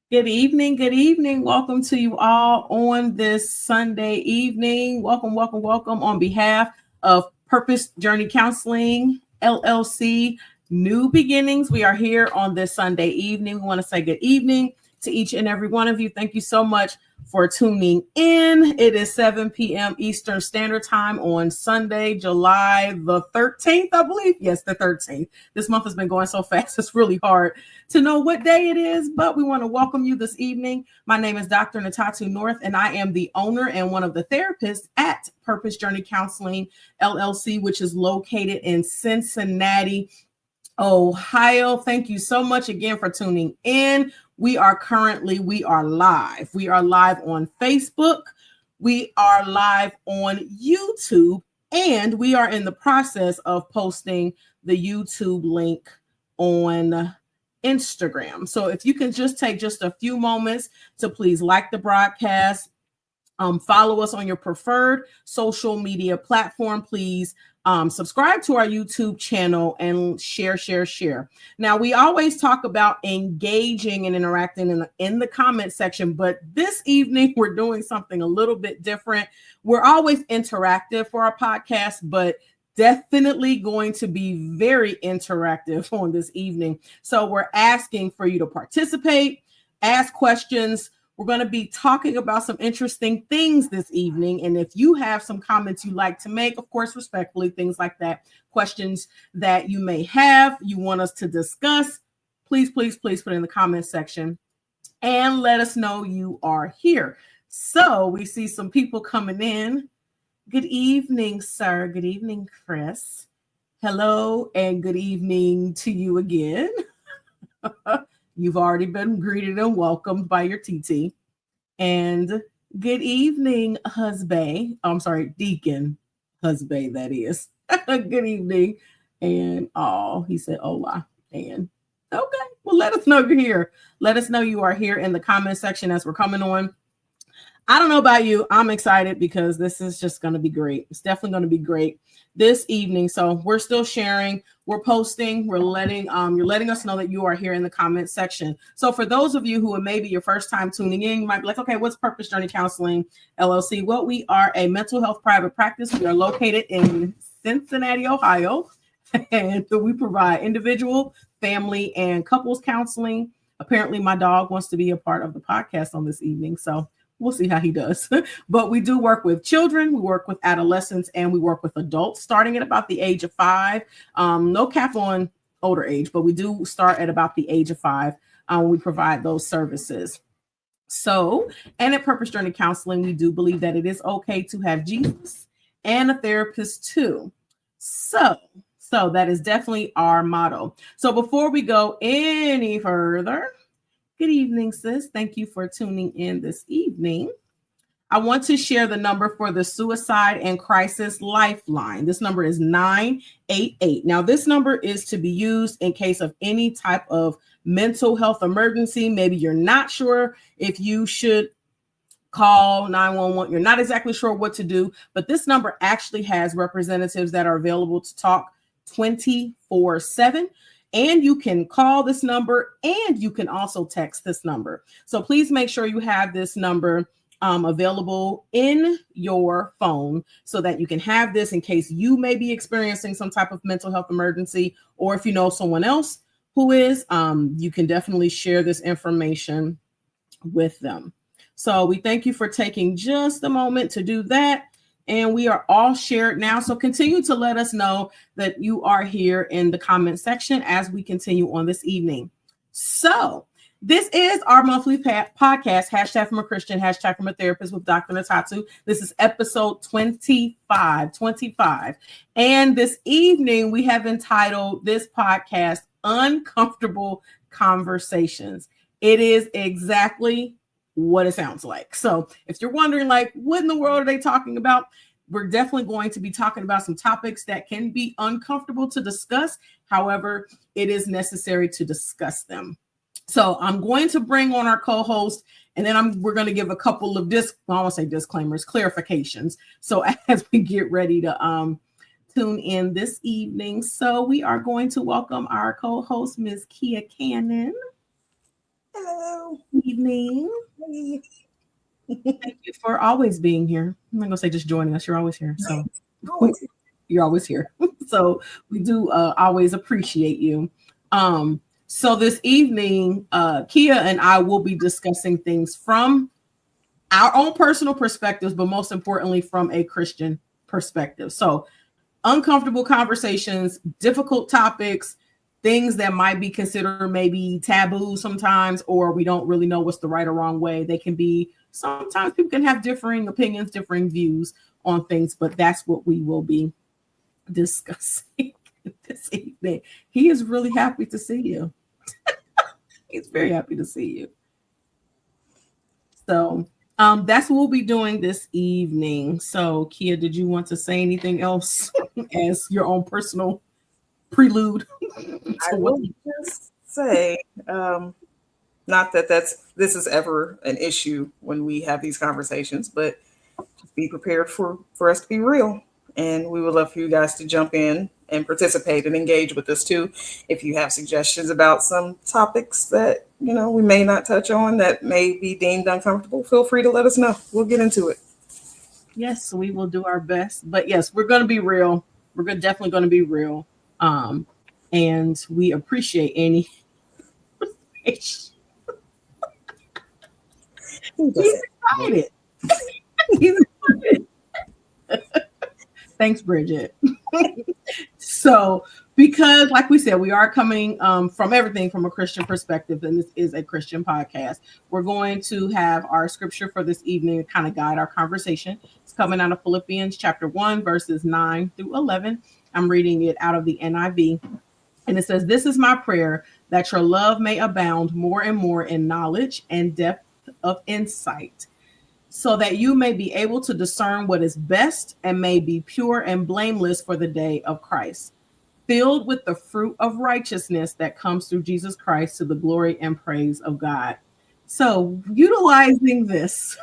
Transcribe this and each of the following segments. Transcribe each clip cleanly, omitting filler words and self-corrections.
Good evening. Good evening. Welcome to you all on this Sunday evening. Welcome, welcome, welcome on behalf of Purpose Journey Counseling, LLC, New Beginnings. We are here on this Sunday evening. We want to say good evening to each and every one of you. Thank you so much for tuning in. It is 7 p.m. Eastern Standard Time on Sunday, July the 13th, I believe. Yes, the 13th. This month has been going so fast, it's really hard to know what day it is, but we want to welcome you this evening. My name is Dr. Ntatu North, and I am the owner and one of the therapists at Purpose Journey Counseling, LLC, which is located in Cincinnati, Ohio. Thank you so much again for tuning in. We are live. We are live on Facebook. We are live on YouTube, and we are in the process of posting the YouTube link on Instagram. So if you can just take just a few moments to please like the broadcast, follow us on your preferred social media platform, please. Subscribe to our YouTube channel and share. Now, we always talk about engaging and interacting in the comment section, but this evening we're doing something a little bit different. We're always interactive for our podcast, but definitely going to be very interactive on this evening. So we're asking for you to participate, ask questions. We're going to be talking about some interesting things this evening. And if you have some comments you'd like to make, of course, respectfully, things like that, questions that you may have, you want us to discuss, please put it in the comment section and let us know you are here. So we see some people coming in. Good evening, sir. Good evening, Chris. Hello, and good evening to you again. You've already been greeted and welcomed by your TT. And good evening, husband. I'm sorry, Deacon husband, that is. Good evening. And he said hola. And okay, well, let us know you're here. Let us know you are here in the comment section as we're coming on. I don't know about you. I'm excited because this is just going to be great. It's definitely going to be great this evening. So we're still sharing, we're posting, you're letting us know that you are here in the comment section. So for those of you who are maybe your first time tuning in, you might be like, okay, what's Purpose Journey Counseling LLC? Well, we are a mental health private practice. We are located in Cincinnati, Ohio, and so we provide individual, family, and couples counseling. Apparently my dog wants to be a part of the podcast on this evening. So we'll see how he does. But we do work with children, we work with adolescents, and we work with adults starting at about the age of 5. No cap on older age, but we do start at about the age of 5. We provide those services. So, and at Purpose Journey Counseling, we do believe that it is okay to have Jesus and a therapist too. So that is definitely our motto. So before we go any further, good evening, sis. Thank you for tuning in this evening. I want to share the number for the Suicide and Crisis Lifeline. This number is 988. Now, this number is to be used in case of any type of mental health emergency. Maybe you're not sure if you should call 911. You're not exactly sure what to do, but this number actually has representatives that are available to talk 24/7. And you can call this number and you can also text this number. So please make sure you have this number available in your phone so that you can have this in case you may be experiencing some type of mental health emergency, or if you know someone else who is, you can definitely share this information with them. So we thank you for taking just a moment to do that. And we are all shared now. So continue to let us know that you are here in the comment section as we continue on this evening. So this is our monthly podcast, hashtag from a Christian, hashtag from a therapist with Dr. Ntatu. This is episode 25. And this evening we have entitled this podcast, Uncomfortable Conversations. It is exactly what it sounds like. So if you're wondering, like, what in the world are they talking about? We're definitely going to be talking about some topics that can be uncomfortable to discuss. However, it is necessary to discuss them. So I'm going to bring on our co-host, and then we're going to give a couple of disclaimers, clarifications. So as we get ready to tune in this evening. So we are going to welcome our co-host, Ms. Kia Cannon. Hello. Hello. Evening. Hey. Thank you for always being here. I'm not gonna say just joining us. You're always here. So Always. you're always here. So we do always appreciate you. So this evening, Kia and I will be discussing things from our own personal perspectives, but most importantly, from a Christian perspective. So uncomfortable conversations, difficult topics, things that might be considered maybe taboo sometimes, or we don't really know what's the right or wrong way. They can be, sometimes people can have differing opinions, differing views on things, but that's what we will be discussing this evening. He is really happy to see you. He's very happy to see you. So that's what we'll be doing this evening. So Kia, did you want to say anything else as your own personal prelude? I will just say, not that this is ever an issue when we have these conversations, but just be prepared for us to be real. And we would love for you guys to jump in and participate and engage with us too. If you have suggestions about some topics that, we may not touch on that may be deemed uncomfortable, feel free to let us know. We'll get into it. Yes, we will do our best. But yes, we're going to be real. Definitely going to be real. And we appreciate any. He's excited. He's excited. Thanks, Bridget. So, because like we said, we are coming from everything from a Christian perspective, and this is a Christian podcast. We're going to have our scripture for this evening to kind of guide our conversation. It's coming out of Philippians chapter 1, verses 9 through 11. I'm reading it out of the NIV. And it says, "This is my prayer, that your love may abound more and more in knowledge and depth of insight, so that you may be able to discern what is best and may be pure and blameless for the day of Christ, filled with the fruit of righteousness that comes through Jesus Christ to the glory and praise of God." So utilizing this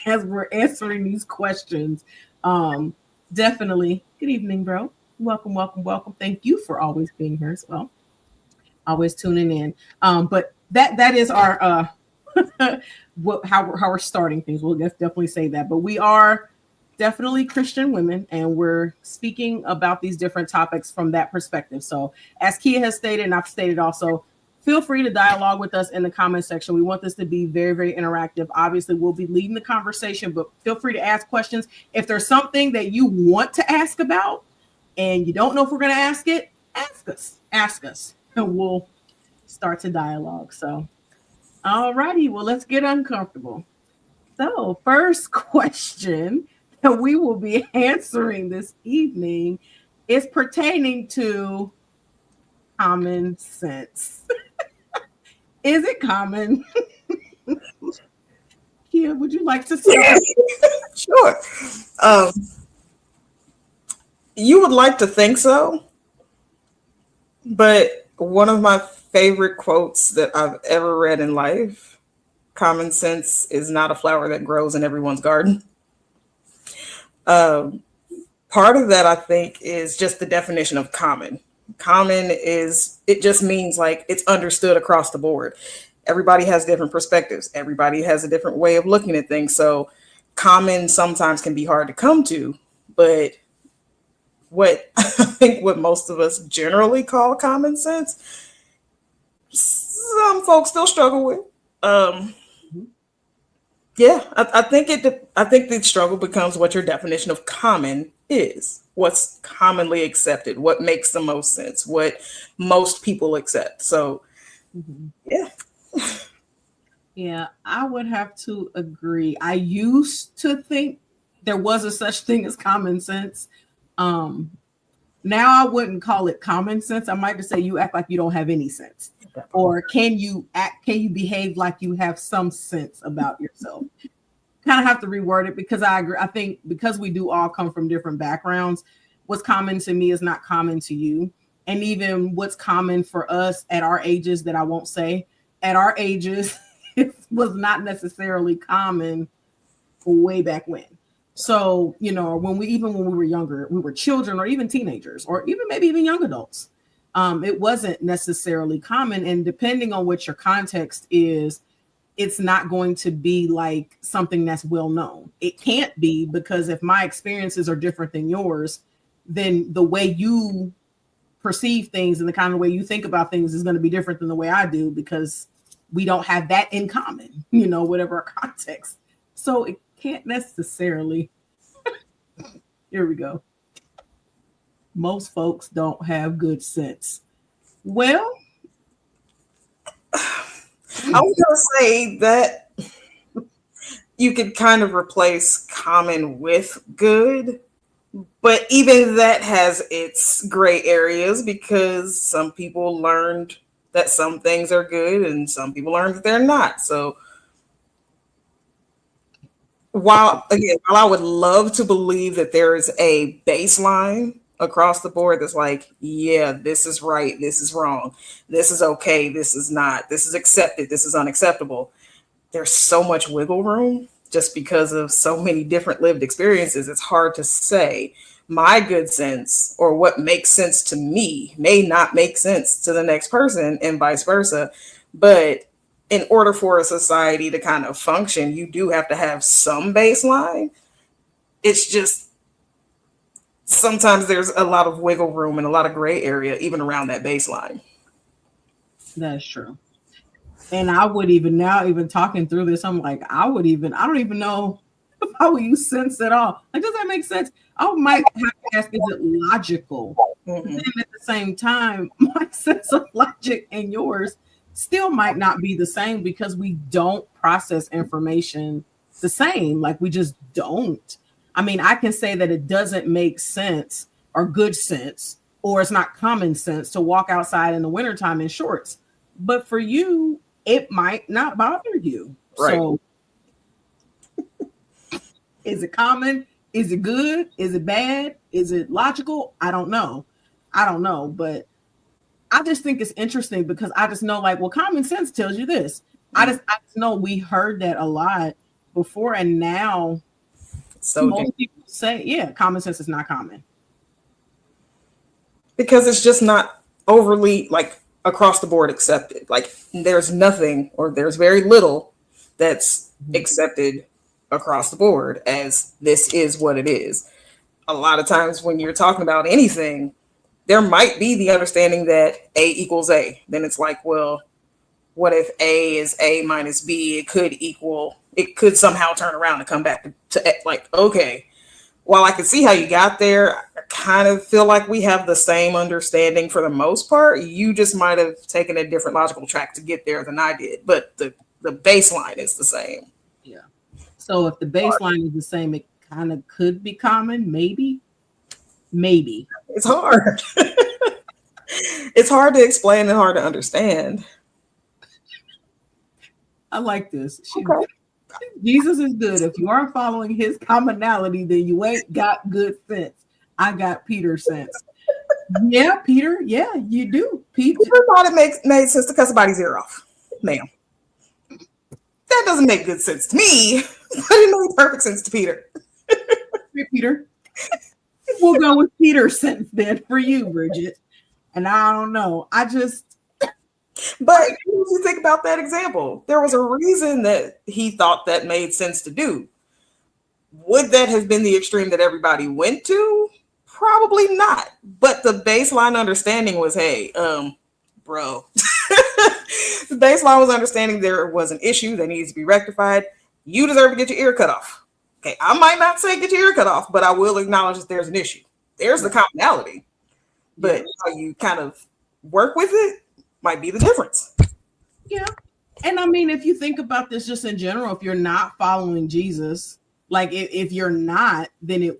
as we're answering these questions, definitely. Good evening, bro. Welcome, welcome, welcome. Thank you for always being here as well. Always tuning in. But that is our how we're starting things. We'll definitely say that. But we are definitely Christian women, and we're speaking about these different topics from that perspective. So as Kia has stated, and I've stated also, feel free to dialogue with us in the comment section. We want this to be very, very interactive. Obviously, we'll be leading the conversation, but feel free to ask questions. If there's something that you want to ask about and you don't know if we're going to ask it, ask us, and we'll start to dialogue. So, all righty, well, let's get uncomfortable. So, first question that we will be answering this evening is pertaining to common sense. Is it common? Kia, would you like to start? Sure. You would like to think so, but one of my favorite quotes that I've ever read in life: common sense is not a flower that grows in everyone's garden. Part of that, I think, is just the definition of common. Common it just means like it's understood across the board. Everybody has different perspectives. Everybody has a different way of looking at things. So common sometimes can be hard to come to, but what I think what most of us generally call common sense, some folks still struggle with. Yeah, I think the struggle becomes what your definition of common is. What's commonly accepted? What makes the most sense? What most people accept? So, yeah. Yeah, I would have to agree. I used to think there was a such thing as common sense. Now I wouldn't call it common sense. I might just say you act like you don't have any sense. Or can you behave like you have some sense about yourself? Kind of have to reword it, because I agree. I think because we do all come from different backgrounds, what's common to me is not common to you. And even what's common for us at our ages, that I won't say at our ages, it was not necessarily common way back when. So, when we were younger, we were children or even teenagers or maybe even young adults. It wasn't necessarily common. And depending on what your context is, it's not going to be like something that's well known. It can't be, because if my experiences are different than yours, then the way you perceive things and the kind of way you think about things is going to be different than the way I do, because we don't have that in common, whatever our context. So it can't necessarily. Here we go. Most folks don't have good sense. Well, I was going to say that you could kind of replace common with good, but even that has its gray areas, because some people learned that some things are good and some people learned that they're not. So while I would love to believe that there is a baseline across the board that's like, yeah, this is right, this is wrong, this is okay, this is not, this is accepted, this is unacceptable, there's so much wiggle room just because of so many different lived experiences. It's hard to say my good sense or what makes sense to me may not make sense to the next person, and vice versa. But in order for a society to kind of function, you do have to have some baseline. It's just sometimes there's a lot of wiggle room and a lot of gray area even around that baseline. That's true. And I would even now, even talking through this, I'm like, I don't even know if I would use sense at all. Like, does that make sense? I might have to ask, is it logical? Mm-hmm. Then at the same time, my sense of logic and yours still might not be the same, because we don't process information the same. Like, we just don't. I mean, I can say that it doesn't make sense or good sense, or it's not common sense to walk outside in the wintertime in shorts. But for you, it might not bother you. Right. So is it common? Is it good? Is it bad? Is it logical? I don't know. But I just think it's interesting, because I just know, like, well, common sense tells you this. I just know we heard that a lot before, and now so most people say, yeah, common sense is not common. Because it's just not overly, like, across the board accepted. Like, there's nothing, or there's very little that's accepted across the board as this is what it is. A lot of times when you're talking about anything, there might be the understanding that A equals A. Then it's like, well, what if A is A minus B? It could somehow turn around and come back to like, okay, while I can see how you got there, I kind of feel like we have the same understanding for the most part. You just might have taken a different logical track to get there than I did, but the baseline is the same. Yeah. So if the baseline is the same, it kind of could be common, maybe. It's hard. It's hard to explain and hard to understand. I like this. Okay. Jesus is good. If you aren't following his commonality, then you ain't got good sense. I got Peter sense. Yeah, Peter. Yeah, you do. Peter thought it made sense to cut somebody's ear off. Ma'am. That doesn't make good sense to me, but it made perfect sense to Peter. Hey, Peter. We'll go with Peter's sense then for you, Bridget. And I don't know. But if you think about that example, there was a reason that he thought that made sense to do. Would that have been the extreme that everybody went to? Probably not. But the baseline understanding was, hey, bro. The baseline was understanding there was an issue that needs to be rectified. You deserve to get your ear cut off. Okay, I might not say get your ear cut off, but I will acknowledge that there's an issue. There's the commonality. But how you kind of work with it might be the difference. Yeah. And I mean, if you think about this just in general, if you're not following Jesus, like if you're not, then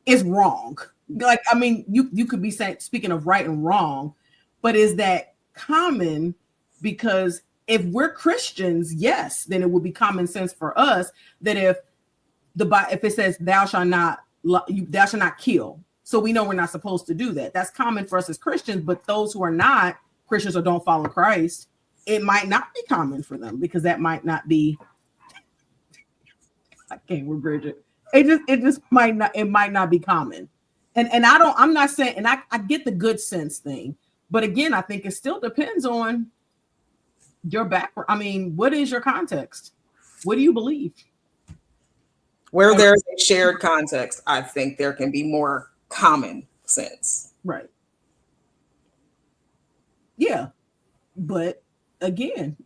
it's wrong. Like, I mean, you could be saying, speaking of right and wrong, but is that common? Because if we're Christians, yes, then it would be common sense for us that if it says thou shalt not kill, so we know we're not supposed to do that. That's common for us as Christians, but those who are not Christians or don't follow Christ, it might not be common for them, because that might not be. I can't with Bridget. It might not be common. And I'm not saying, and I get the good sense thing, but again, I think it still depends on your background. I mean, what is your context? What do you believe? Where there's a shared context, I think there can be more common sense. Right. Yeah. But again,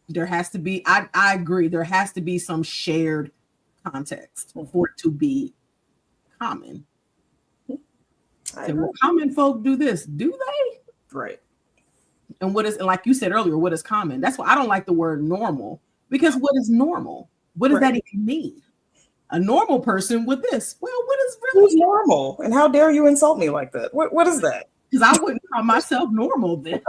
there has to be, I agree, there has to be some shared context for it to be common. So, well, common folk do this, do they? Right. And what is, like you said earlier, what is common? That's why I don't like the word normal, because what is normal? What does that even mean? A normal person with this. Well, what is really who's normal? And how dare you insult me like that? What is that? Because I wouldn't call myself normal then.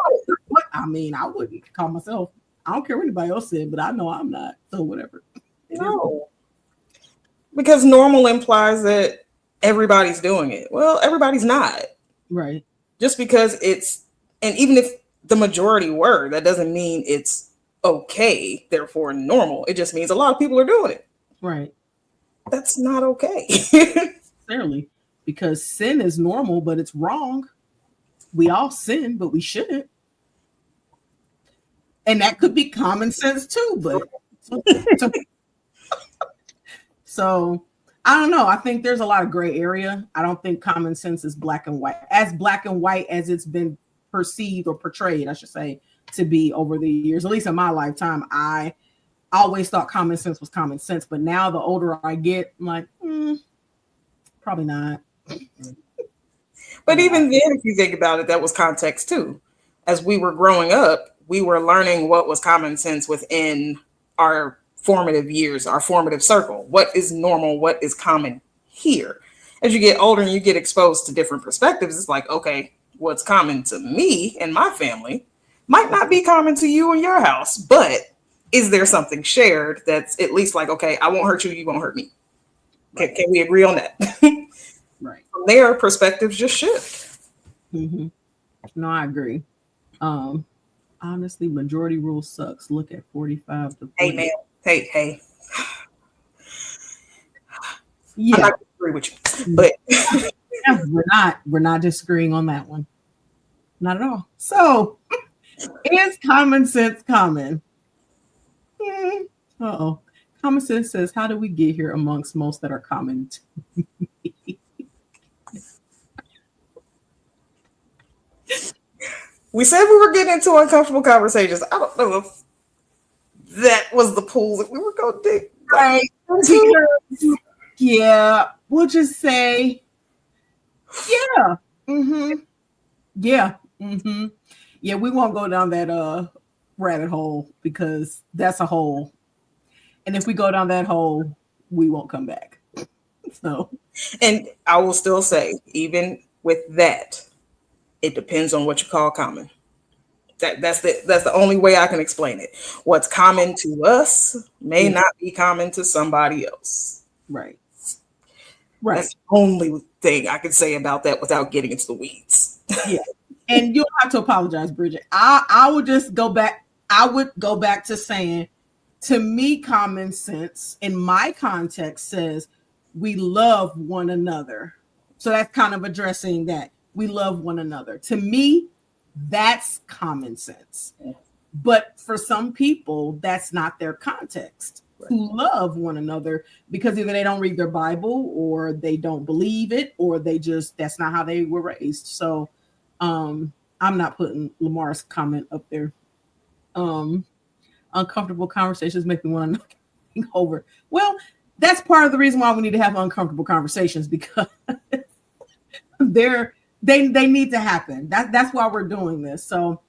What I mean, I wouldn't call myself. I don't care what anybody else said, but I know I'm not. So whatever. No. Because normal implies that everybody's doing it. Well, everybody's not. Right. Just because it's, and even if the majority were, that doesn't mean it's okay, therefore normal. It just means a lot of people are doing it. Right. That's not okay. Clearly, because sin is normal, but it's wrong. We all sin, but we shouldn't. And that could be common sense too, but so I don't know. I think there's a lot of gray area. I don't think common sense is black and white, as it's been perceived or portrayed, I should say, to be over the years. At least in my lifetime, I always thought common sense was common sense. But now the older I get, I'm like, probably not. But even then, if you think about it, that was context too. As we were growing up, we were learning what was common sense within our formative years, our formative circle. What is normal? What is common here? As you get older and you get exposed to different perspectives, it's like, okay, what's common to me and my family might not be common to you and your house, but is there something shared that's at least like, okay, I won't hurt you, you won't hurt me. Can we agree on that? Right. From there, perspectives just shift. Mm-hmm. No, I agree. Honestly, majority rule sucks. Look at 45 to 40. Hey, man. Hey. Yeah. I'm not gonna agree with you, but we're not disagreeing on that one. Not at all. So, is common sense common? Uh-oh. Common sense says, how do we get here amongst most that are common to me? We said we were getting into uncomfortable conversations. I don't know if that was the pool that we were going to dig. Right. Yeah. We'll just say, yeah. Mm-hmm. Yeah. Mm-hmm. Yeah, we won't go down that rabbit hole because that's a hole. And if we go down that hole, we won't come back. So, and I will still say, even with that, it depends on what you call common. That's the only way I can explain it. What's common to us may not be common to somebody else. Right. That's the only thing I can say about that without getting into the weeds. Yeah. And you don't have to apologize, Bridget. I would just go back. I would go back to saying, to me, common sense in my context says we love one another. So that's kind of addressing that. We love one another. To me, that's common sense. But for some people, that's not their context. Right. Who love one another because either they don't read their Bible or they don't believe it or they just, that's not how they were raised. So I'm not putting Lamar's comment up there. Uncomfortable conversations make me want to knock over. Well, that's part of the reason why we need to have uncomfortable conversations, because they need to happen. That's why we're doing this. So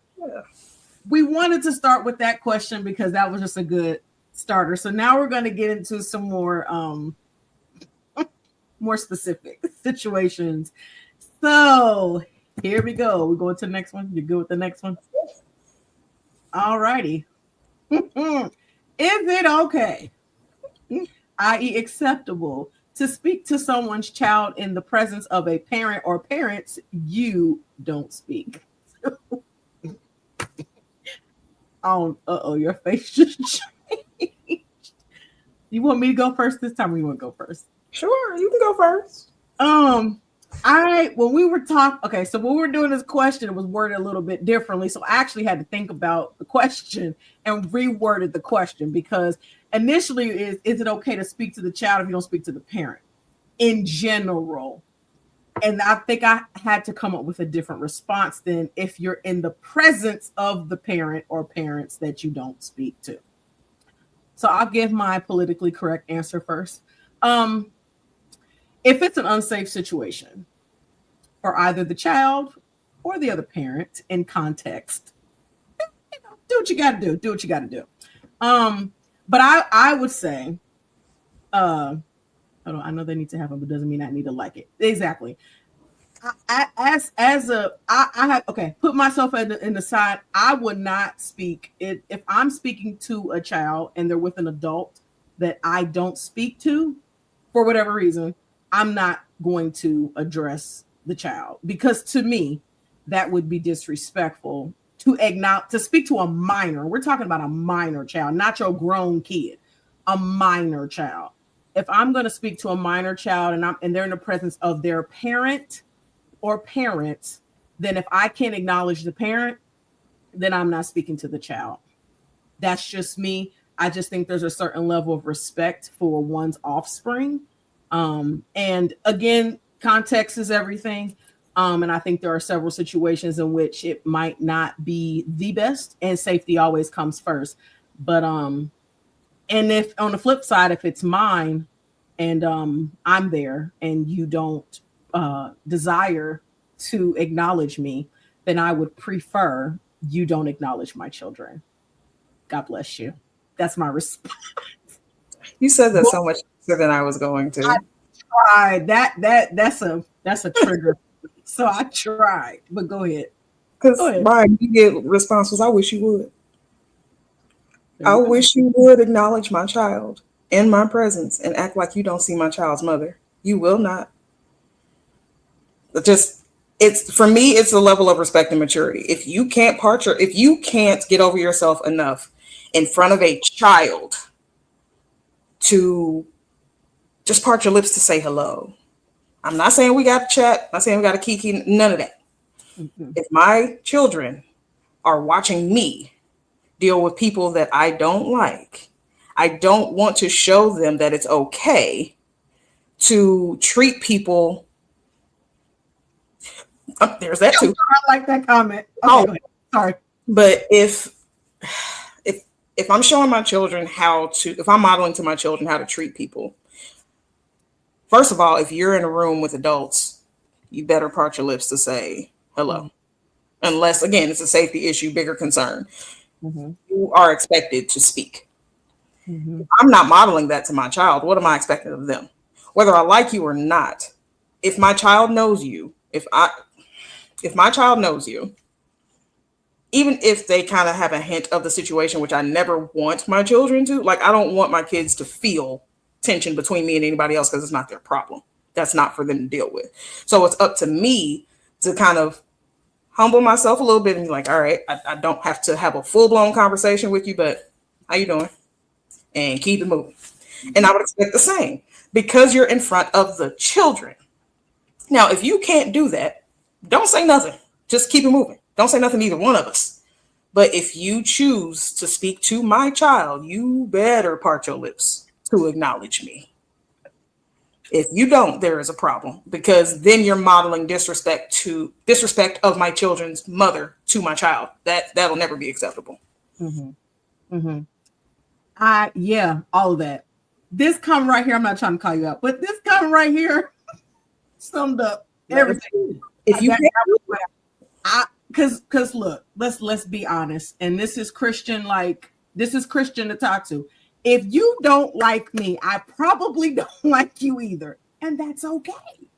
we wanted to start with that question because that was just a good starter. So now we're going to get into some more more specific situations. So here we go. We're going to the next one. You good with the next one? All righty. Is it okay, i.e. acceptable, to speak to someone's child in the presence of a parent or parents you don't speak? Oh, your face just changed. You want me to go first this time, or you want to go first? Sure, you can go first. when we were doing this question, it was worded a little bit differently. So I actually had to think about the question and reworded the question, because initially is it okay to speak to the child if you don't speak to the parent in general? And I think I had to come up with a different response than if you're in the presence of the parent or parents that you don't speak to. So I'll give my politically correct answer first. If it's an unsafe situation for either the child or the other parent in context, do what you got to do. Do what you got to do. But I would say, I know they need to have them, but doesn't mean I need to like it. Exactly. I have put myself in the side. I would not speak if I'm speaking to a child and they're with an adult that I don't speak to for whatever reason. I'm not going to address the child, because to me that would be disrespectful to speak to a minor. We're talking about a minor child, not your grown kid, a minor child. If I'm going to speak to a minor child and they're in the presence of their parent or parents, then if I can't acknowledge the parent, then I'm not speaking to the child. That's just me. I just think there's a certain level of respect for one's offspring. And again, context is everything. And I think there are several situations in which it might not be the best, and safety always comes first. But and if on the flip side, if it's mine and I'm there and you don't desire to acknowledge me, then I would prefer you don't acknowledge my children. God bless you. That's my response. You said that so much faster than I was going to. I tried. That's a trigger. So I tried, but go ahead. Because my immediate response was, I wish you would. I wish you would acknowledge my child in my presence and act like you don't see my child's mother. You will not. It's for me, it's a level of respect and maturity. If you can't get over yourself enough in front of a child to just part your lips to say hello. I'm not saying we got to chat. I'm not saying we got to kiki, none of that. Mm-hmm. If my children are watching me deal with people that I don't like, I don't want to show them that it's okay to treat people. There's that too. I like that comment. Okay, sorry. But if I'm showing my children if I'm modeling to my children how to treat people, first of all, if you're in a room with adults, you better part your lips to say hello. Mm-hmm. Unless, again, it's a safety issue, bigger concern. Mm-hmm. You are expected to speak. Mm-hmm. I'm not modeling that to my child. What am I expecting of them? Whether I like you or not, if my child knows you, if my child knows you, even if they kind of have a hint of the situation, which I never want my children to, like, I don't want my kids to feel tension between me and anybody else, because it's not their problem. That's not for them to deal with. So it's up to me to kind of humble myself a little bit and be like, all right, I don't have to have a full-blown conversation with you, but how you doing? And keep it moving. And I would expect the same, because you're in front of the children. Now, if you can't do that, don't say nothing. Just keep it moving. Don't say nothing to either one of us. But if you choose to speak to my child, you better part your lips to acknowledge me. If you don't, there is a problem, because then you're modeling disrespect of my children's mother to my child. That'll never be acceptable. Mm-hmm. Mm-hmm. All of that. This comment right here, I'm not trying to call you out, but this comment right here summed up everything. If you because look, let's be honest, and this is Christian Ntatu. If you don't like me, I probably don't like you either. And that's okay.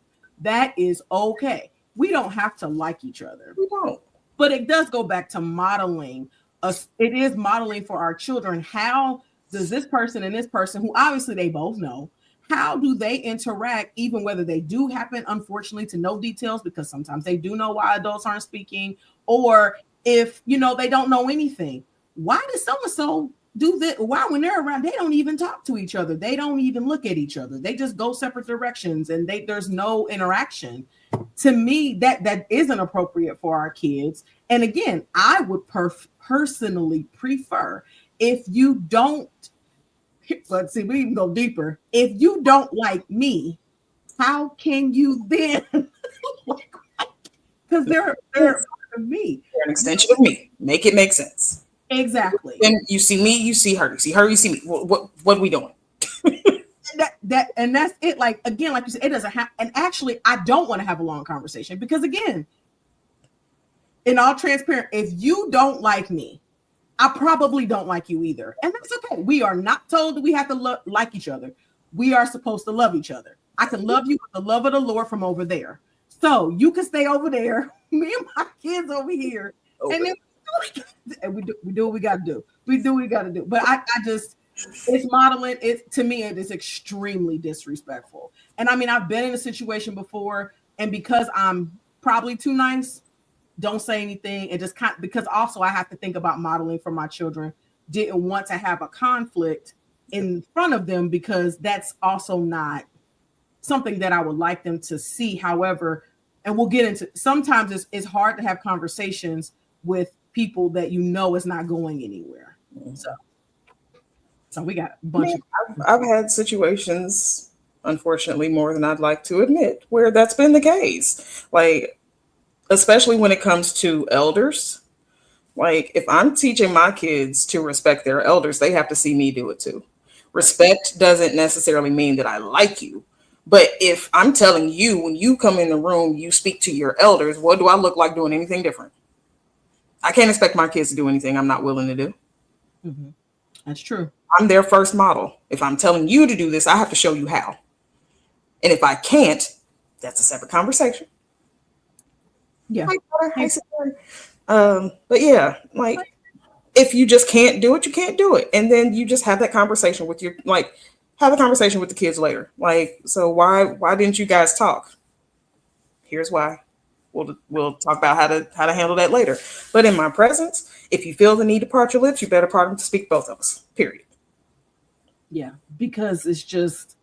That is okay. We don't have to like each other. We don't. But it does go back to modeling. It is modeling for our children. How does this person and this person, who obviously they both know, how do they interact, even whether they do happen, unfortunately, to know details, because sometimes they do know why adults aren't speaking, or if, they don't know anything. Why did so-and-so do this. Why, when they're around, they don't even talk to each other. They don't even look at each other. They just go separate directions, and there's no interaction. To me, that isn't appropriate for our kids. And again, I would personally prefer if you don't. Let's see, we can go deeper. If you don't like me, how can you then? Because they're part of me. They're an extension of me. Make it make sense. Exactly. And you see me, you see her. You see her, you see me. What are we doing? And that's it. Like, again, like you said, it doesn't have. And actually, I don't want to have a long conversation because, again, in all transparent, if you don't like me, I probably don't like you either, and that's okay. We are not told that we have to like each other. We are supposed to love each other. I can love you with the love of the Lord from over there, so you can stay over there. Me and my kids over here, and then we do what we got to do. We do what we got to do. But I just. It's modeling. It to me, it is extremely disrespectful. And I mean, I've been in a situation before, and because I'm probably too nice, don't say anything. And just because also I have to think about modeling for my children. Didn't want to have a conflict in front of them because that's also not something that I would like them to see. However, and we'll get into. Sometimes it's hard to have conversations with people that you know is not going anywhere. So we got a bunch of. I've had situations, unfortunately, more than I'd like to admit, where that's been the case. Like, especially when it comes to elders. Like, if I'm teaching my kids to respect their elders, they have to see me do it too. Respect doesn't necessarily mean that I like you. But if I'm telling you, when you come in the room, you speak to your elders, what do I look like doing anything different? I can't expect my kids to do anything I'm not willing to do. Mm-hmm. That's true. I'm their first model. If I'm telling you to do this, I have to show you how. And if I can't, that's a separate conversation. Yeah. But yeah, like if you just can't do it, you can't do it. And then you just have that conversation with have a conversation with the kids later. Like, so why didn't you guys talk? Here's why. We'll talk about how to handle that later. But in my presence, if you feel the need to part your lips, you better part them to speak both of us. Period. Yeah, because it's just,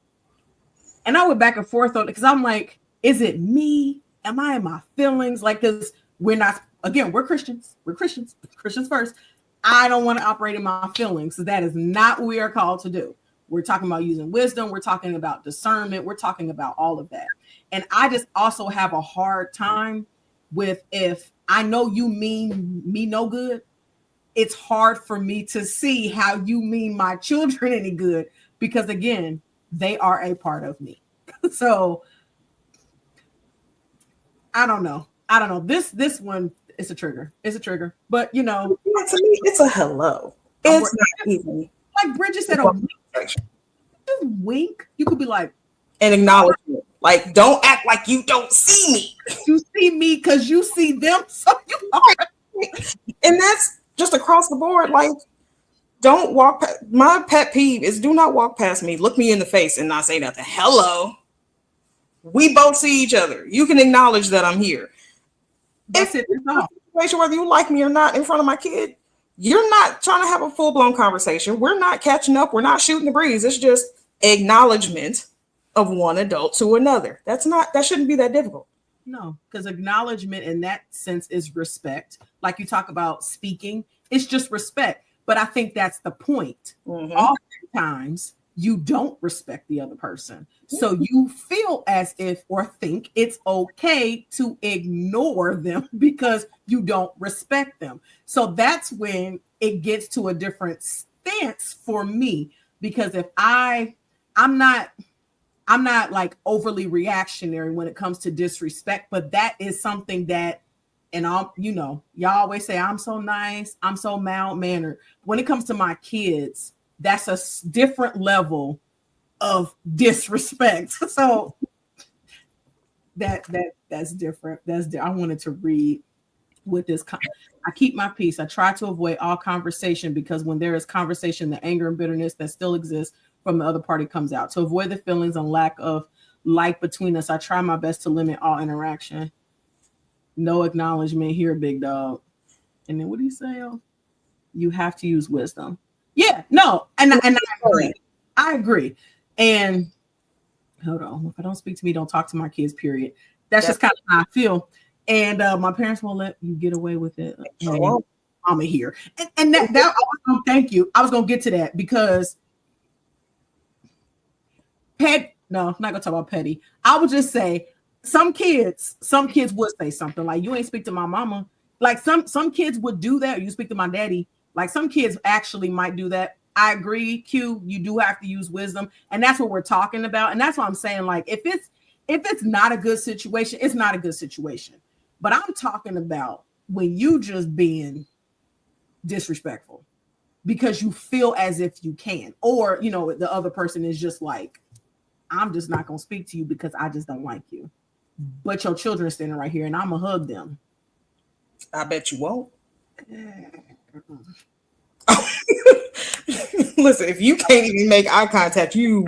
and I went back and forth on it because I'm like, is it me? Am I in my feelings? Like, because we're not, again, we're Christians. We're Christians. Christians first. I don't want to operate in my feelings. So that is not what we are called to do. We're talking about using wisdom. We're talking about discernment. We're talking about all of that. And I just also have a hard time with, if I know you mean me no good, it's hard for me to see how you mean my children any good, because again, they are a part of me. So I don't know. This one is a trigger. It's a trigger. But to me, it's a hello. It's not even like Bridget said, just wink. You could be like, an acknowledgement. Like, don't act like you don't see me. You see me because you see them. So you are. And that's just across the board. Like, don't walk past. My pet peeve is do not walk past me, look me in the face, and not say nothing. Hello. We both see each other. You can acknowledge that I'm here. That's it. Whether you like me or not, in front of my kid, you're not trying to have a full-blown conversation. We're not catching up. We're not shooting the breeze. It's just acknowledgement of one adult to another. That shouldn't be that difficult. No, because acknowledgement in that sense is respect. Like you talk about speaking, it's just respect. But I think that's the point. Mm-hmm. Oftentimes, you don't respect the other person. So you feel as if, or think it's okay to ignore them because you don't respect them. So that's when it gets to a different stance for me. Because if I'm not like overly reactionary when it comes to disrespect, but that is something that, and y'all always say, I'm so nice, I'm so mild-mannered. When it comes to my kids, that's a different level of disrespect. So that's different. I wanted to read with this. I keep my peace. I try to avoid all conversation because when there is conversation, the anger and bitterness that still exists from the other party comes out. To avoid the feelings and lack of like between us, I try my best to limit all interaction. No acknowledgement here, big dog. And then what do you say? You have to use wisdom. Yeah, no, and I agree. I agree. And hold on, if I don't speak to me, don't talk to my kids. Period. That's just kind of how I feel. And my parents won't let you get away with it. And I'm here, and that I was gonna thank you. I was gonna get to that because no, I'm not gonna talk about petty. I would just say some kids would say something like, "You ain't speak to my mama." Like some kids would do that. You speak to my daddy. Like some kids actually might do that. I agree, Q. You do have to use wisdom, and that's what we're talking about. And that's what I'm saying. Like if it's not a good situation, it's not a good situation. But I'm talking about when you just being disrespectful because you feel as if you can, or the other person is just like, I'm just not gonna speak to you because I just don't like you. But your children are standing right here, and I'm gonna hug them. I bet you won't. Listen, if you can't even make eye contact, you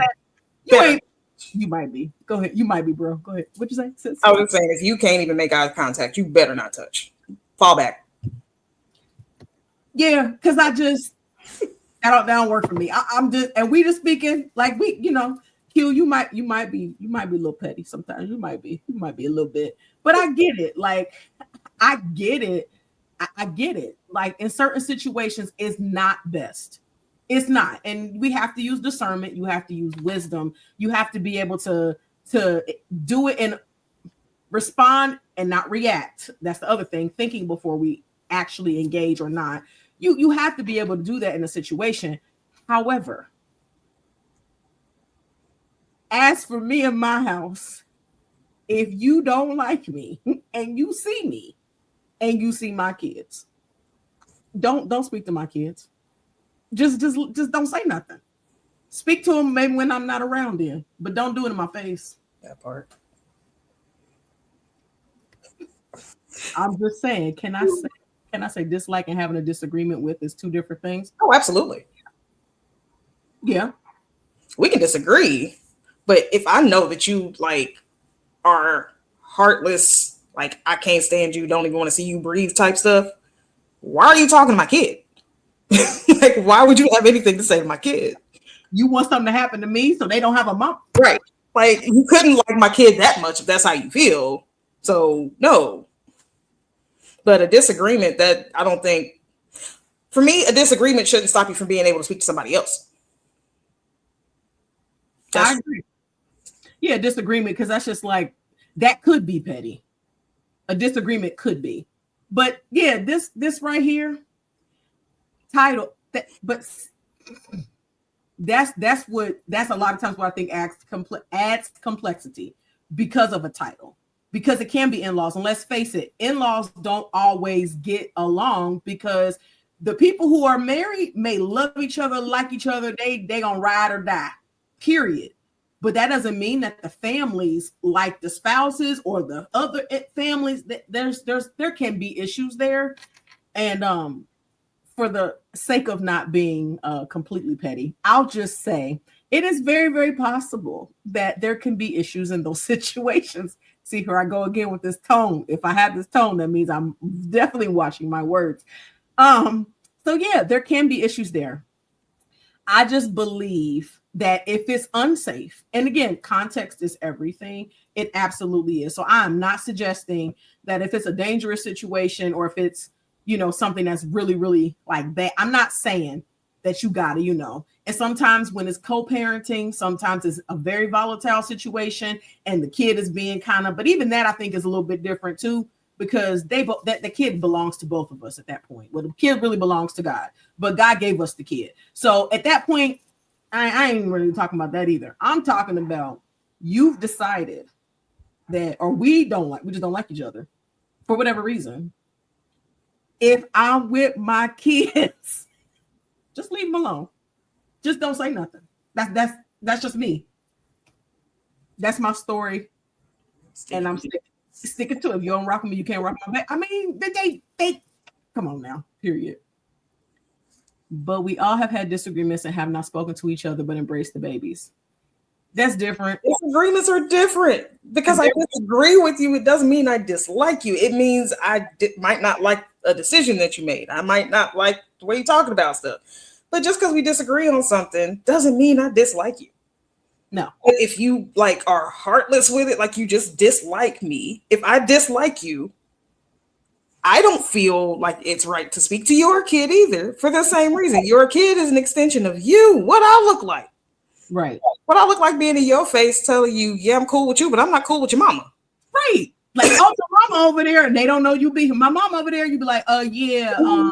might be. Go ahead. You might be, bro. Go ahead. What'd you say? Sis? I was just saying, if you can't even make eye contact, you better not touch. Fall back. Yeah, because that don't work for me. I'm just, and we just speaking like Q, you might be a little petty sometimes. You might be a little bit, but I get it. Like I get it. I get it. Like in certain situations, it's not best. It's not, and we have to use discernment. You have to use wisdom. You have to be able to do it and respond and not react. That's the other thing. Thinking before we actually engage or not. You have to be able to do that in a situation. However, as for me in my house, if you don't like me and you see me and you see my kids, don't speak to my kids. Just don't say nothing. Speak to them maybe when I'm not around then, but don't do it in my face. That part. I'm just saying, can I say dislike and having a disagreement with is two different things? Oh, absolutely. Yeah. We can disagree, but if I know that you like are heartless, like I can't stand you, don't even want to see you breathe type stuff, why are you talking to my kid? Like, why would you have anything to say to my kid? You want something to happen to me so they don't have a mom? Right. Like, you couldn't like my kid that much if that's how you feel. So, no. But a disagreement that I don't think, for me, a disagreement shouldn't stop you from being able to speak to somebody else. I agree. Yeah, disagreement, because that's just like, that could be petty. A disagreement could be. But yeah, this right here, title, but that's a lot of times what I think adds complexity because of a title. Because it can be in-laws, and let's face it, in-laws don't always get along because the people who are married may love each other, like each other, they gonna ride or die, period. But that doesn't mean that the families like the spouses or the other families, that there can be issues there. And for the sake of not being completely petty, I'll just say it is very, very possible that there can be issues in those situations. See, here I go again with this tone. If I have this tone, that means I'm definitely watching my words. So yeah, there can be issues there. I just believe that if it's unsafe, and again, context is everything, it absolutely is. So I'm not suggesting that if it's a dangerous situation or if it's, something that's really, really like that, I'm not saying that you gotta, and sometimes when it's co-parenting, sometimes it's a very volatile situation and the kid is being but even that I think is a little bit different too, because the kid belongs to both of us at that point. Well, the kid really belongs to God, but God gave us the kid. So at that point, I ain't really talking about that either. I'm talking about you've decided that, or we just don't like each other for whatever reason. If I'm with my kids, just leave them alone. Just don't say nothing. That's just me. That's my story, and I'm sticking to it. If you don't rock with me, you can't rock my back. I mean, they come on now. Period. But we all have had disagreements and have not spoken to each other, but embraced the babies. That's different. Disagreements are different. Because I disagree with you, it doesn't mean I dislike you. It means I might not like a decision that you made. I might not like the way you're talking about stuff. But just because we disagree on something doesn't mean I dislike you. No. If you like are heartless with it, like you just dislike me, if I dislike you, I don't feel like it's right to speak to your kid either for the same reason. Your kid is an extension of you. What I look like. Right. What I look like being in your face telling you, yeah, I'm cool with you, but I'm not cool with your mama. Right. Like, oh, my mama over there, and they don't know you be my mom over there. You be like, yeah. I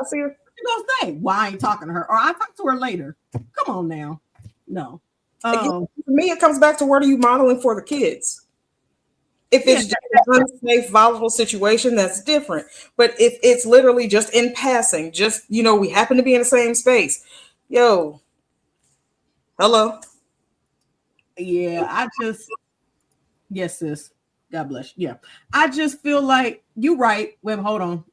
see her. What you gonna say? Why I ain't talking to her? Or I'll talk to her later. Come on now. No. Again, for me, it comes back to what are you modeling for the kids? If it's just an unsafe, volatile situation, that's different. But if it's literally just in passing, just, we happen to be in the same space. Yo, hello. Yeah, yes, sis. God bless you. Yeah. I just feel like you're right. Wait, hold on.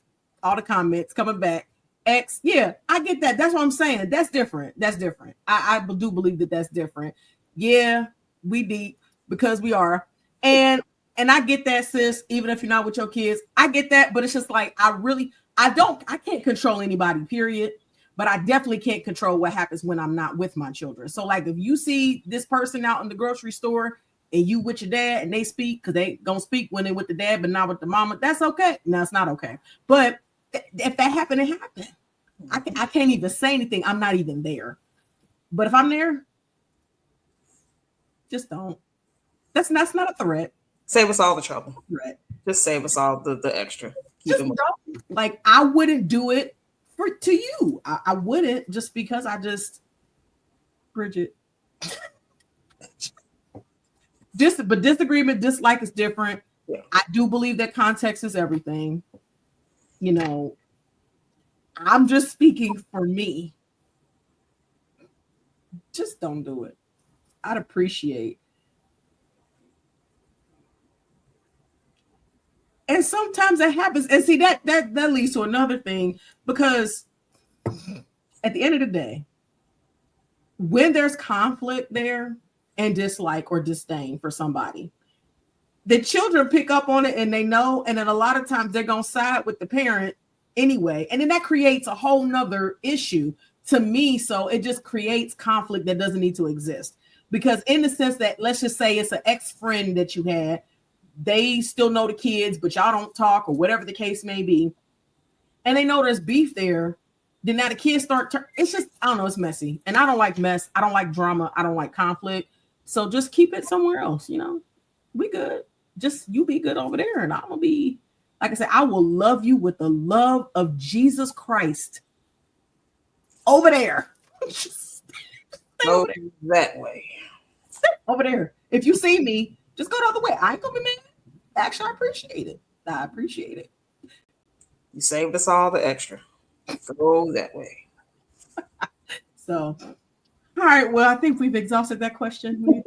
All the comments coming back. X, yeah, I get that. That's what I'm saying. That's different. That's different. I do believe that that's different. Yeah, we deep because we are. And I get that, sis, even if you're not with your kids. I get that, but it's just like I can't control anybody, period. But I definitely can't control what happens when I'm not with my children. So, like, if you see this person out in the grocery store and you with your dad and they speak, because they gonna speak when they're with the dad, but not with the mama, that's okay. No, it's not okay. But if that happened, it happened. I can't even say anything. I'm not even there. But if I'm there, just don't. That's not a threat. Save us all the trouble. Threat. Just save us all the extra. Just don't. Like, I wouldn't do it to you. I wouldn't, just because Bridget. But disagreement, dislike is different. Yeah. I do believe that context is everything. I'm just speaking for me. Just don't do it. I'd appreciate. And sometimes that happens. And see, that leads to another thing, because at the end of the day, when there's conflict there and dislike or disdain for somebody, the children pick up on it and they know, and then a lot of times they're going to side with the parent anyway. And then that creates a whole nother issue to me. So it just creates conflict that doesn't need to exist. Because in the sense that, let's just say it's an ex-friend that you had, they still know the kids, but y'all don't talk or whatever the case may be. And they know there's beef there. Then now the kids it's just, I don't know, it's messy. And I don't like mess. I don't like drama. I don't like conflict. So just keep it somewhere else, We good. Just you be good over there. And I'm going to be, like I said, I will love you with the love of Jesus Christ over there. Go that way. Over there. If you see me, just go the other way. I ain't gonna be mad. Actually, I appreciate it. You saved us all the extra. Go that way. So, all right. Well, I think we've exhausted that question.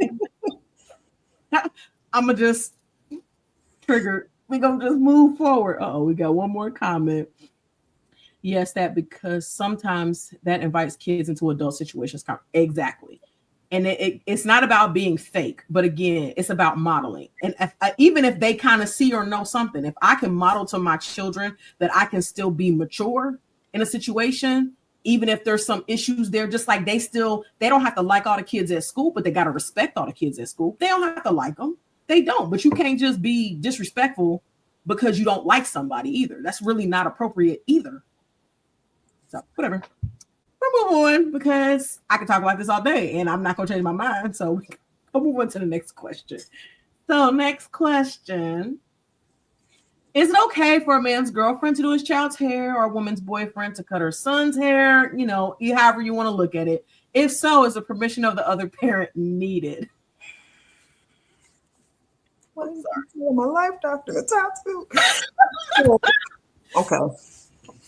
I'm gonna just trigger. We're gonna just move forward. We got one more comment. Yes, that because sometimes that invites kids into adult situations. Exactly. And it's not about being fake, but again, it's about modeling. And even if they kind of see or know something, if I can model to my children that I can still be mature in a situation, even if there's some issues there, just like they don't have to like all the kids at school, but they got to respect all the kids at school. They don't have to like them. They don't, but you can't just be disrespectful because you don't like somebody either. That's really not appropriate either. So whatever. We'll move on because I can talk about this all day and I'm not going to change my mind. So we'll move on to the next question. So next question. Is it okay for a man's girlfriend to do his child's hair or a woman's boyfriend to cut her son's hair? However you want to look at it. If so, is the permission of the other parent needed? What is my life, Dr. Ntatu? Okay.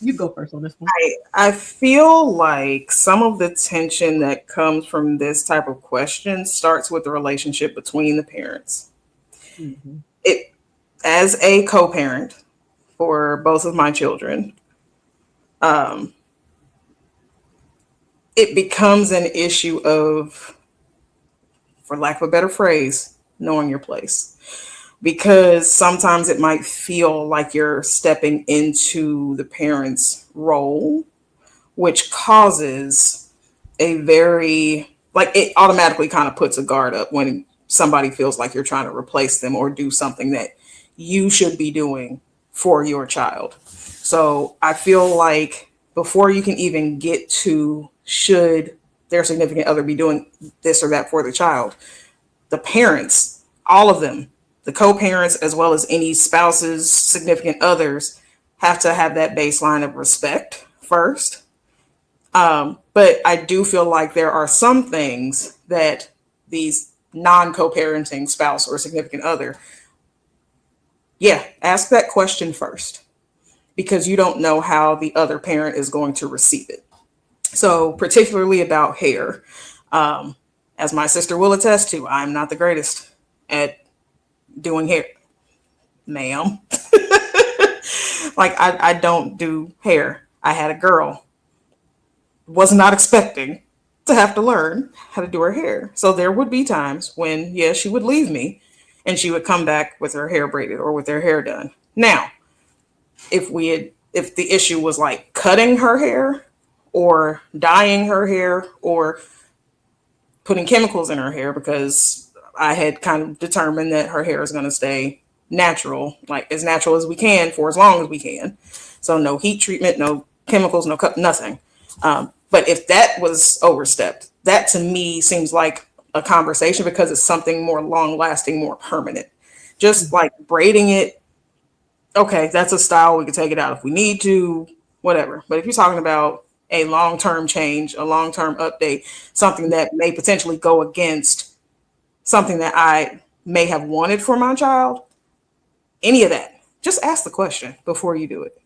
You go first on this one. I feel like some of the tension that comes from this type of question starts with the relationship between the parents. Mm-hmm. As a co-parent for both of my children, it becomes an issue of, for lack of a better phrase, knowing your place. Because sometimes it might feel like you're stepping into the parent's role which causes a very, like, it automatically kind of puts a guard up when somebody feels like you're trying to replace them or do something that you should be doing for your child. So I feel like before you can even get to should their significant other be doing this or that for the child, the parents, all of them, the co-parents, as well as any spouses, significant others, have to have that baseline of respect first. But I do feel like there are some things that these non-co-parenting spouse or significant other, yeah, ask that question first, because you don't know how the other parent is going to receive it. So particularly about hair, as my sister will attest to, I'm not the greatest at doing hair, ma'am. Like I don't do hair. I had a girl, was not expecting to have to learn how to do her hair. So there would be times when, yeah, she would leave me and she would come back with her hair braided or with her hair done. Now, if the issue was like cutting her hair or dyeing her hair or putting chemicals in her hair, because I had kind of determined that her hair is going to stay natural, like as natural as we can for as long as we can. So no heat treatment, no chemicals, no cut, nothing. But if that was overstepped, that to me seems like a conversation, because it's something more long lasting, more permanent. Just like braiding it, okay, that's a style. We can take it out if we need to, whatever. But if you're talking about a long-term change, a long-term update, something that may potentially go against something that I may have wanted for my child, any of that, just ask the question before you do it.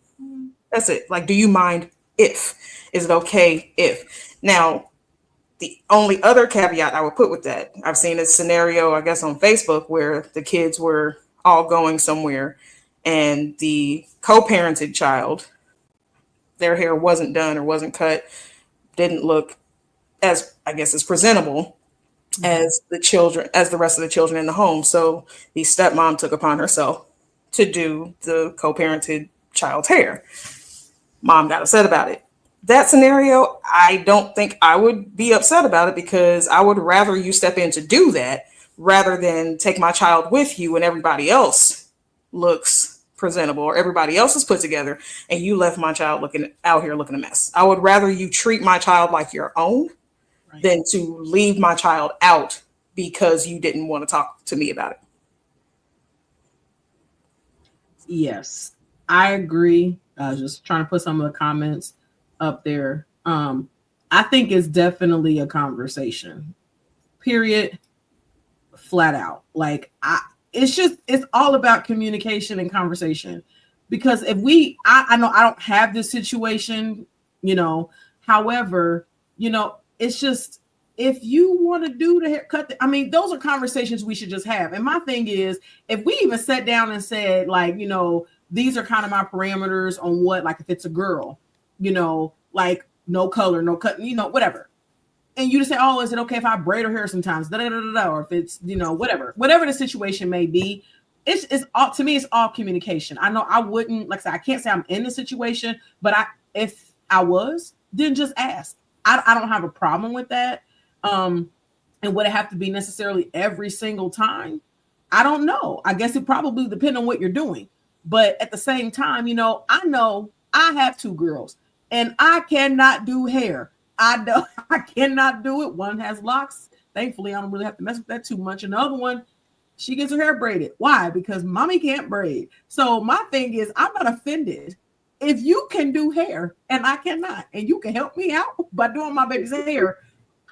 That's it. Like, do you mind if? Is it okay if? Now, the only other caveat I would put with that, I've seen a scenario, I guess, on Facebook where the kids were all going somewhere and the co-parented child, their hair wasn't done or wasn't cut, didn't look as, I guess, as presentable as the children, as the rest of the children in the home. So the stepmom took upon herself to do the co-parented child's hair. Mom got upset about it. That scenario, I don't think I would be upset about it, because I would rather you step in to do that rather than take my child with you when everybody else looks presentable or everybody else is put together and you left my child looking out here looking a mess. I would rather you treat my child like your own than to leave my child out because you didn't want to talk to me about it. Yes, I agree. Just trying to put some of the comments up there. I think it's definitely a conversation. Period. Flat out. Like it's all about communication and conversation. Because if I know I don't have this situation, however, it's just, if you want to do the haircut, those are conversations we should just have. And my thing is, if we even sat down and said, like, these are kind of my parameters on what, like, if it's a girl, like no color, no cut, whatever. And you just say, oh, is it okay if I braid her hair sometimes? Or if it's, whatever the situation may be. It's all, to me, it's all communication. I know I wouldn't, like I said, I can't say I'm in the situation, but if I was, then just ask. I don't have a problem with that. And would it have to be necessarily every single time? I don't know. I guess it probably depends on what you're doing. But at the same time, I know I have two girls and I cannot do hair. I cannot do it. One has locks. Thankfully, I don't really have to mess with that too much. And the other one, she gets her hair braided. Why? Because mommy can't braid. So my thing is, I'm not offended. If you can do hair and I cannot, and you can help me out by doing my baby's hair,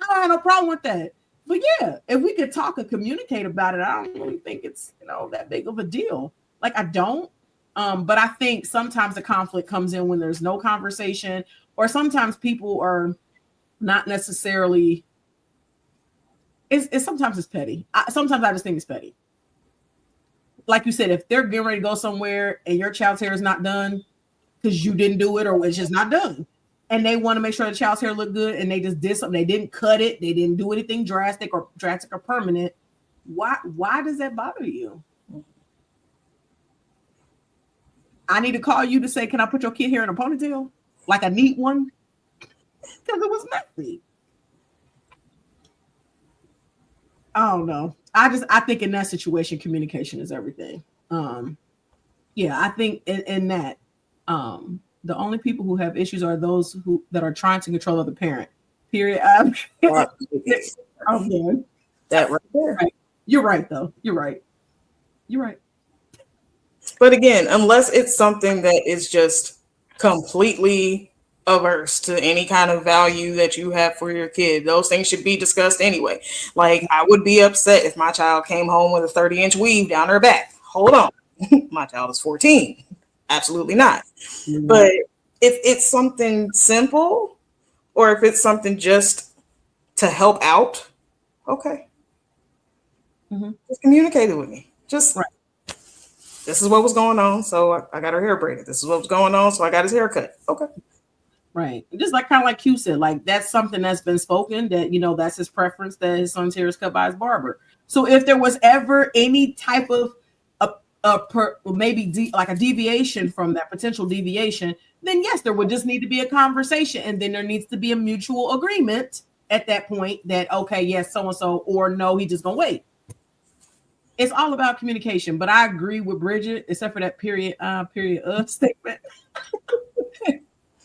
I don't have no problem with that. But yeah, if we could talk and communicate about it, I don't really think it's, that big of a deal. Like, I don't. But I think sometimes the conflict comes in when there's no conversation, or sometimes people are not necessarily, sometimes it's petty. Sometimes I just think it's petty. Like you said, if they're getting ready to go somewhere and your child's hair is not done because you didn't do it or it's just not done, and they want to make sure the child's hair look good and they just did something, they didn't cut it, they didn't do anything drastic or permanent, why does that bother you? I need to call you to say, can I put your kid hair in a ponytail? Like a neat one? because it was messy. I don't know. I think in that situation, communication is everything. Yeah, I think in that, the only people who have issues are those who that are trying to control the parent. Period. I'm done. That right there. Right. You're right, though. You're right. You're right. But again, unless it's something that is just completely averse to any kind of value that you have for your kid, those things should be discussed anyway. Like, I would be upset if my child came home with a 30-inch weave down her back. Hold on. My child is 14. Absolutely not. But if it's something simple, or if it's something just to help out, okay. Just communicate it with me. Just Right. This is what was going on, so I got her hair braided. This is what was going on, so I got his hair cut. Okay. Right. Just like kind of like Q said, like that's something that's been spoken that, that's his preference that his son's hair is cut by his barber. So if there was ever any type of like a deviation from that potential deviation, then yes, there would just need to be a conversation, and then there needs to be a mutual agreement at that point that, okay, yes, so-and-so, or no, he just gonna wait. It's all about communication, but I agree with Bridget, except for that period statement.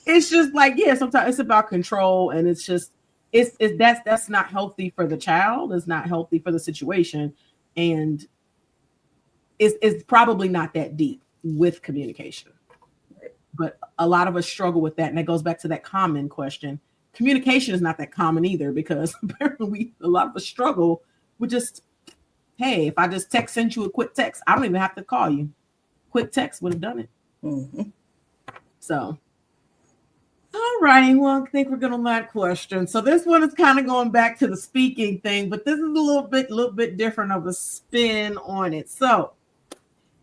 It's just like, yeah, sometimes it's about control, and it's just that's not healthy for the child. It's not healthy for the situation, and it's probably not that deep with communication. But a lot of us struggle with that, and that goes back to that common question. Communication is not that common either, because apparently a lot of us struggle with just, hey, if I just sent you a quick text, I don't even have to call you. Quick text would have done it. So, all righty. Well, I think we're going to that question. So this one is kind of going back to the speaking thing, but this is a little bit different of a spin on it. So,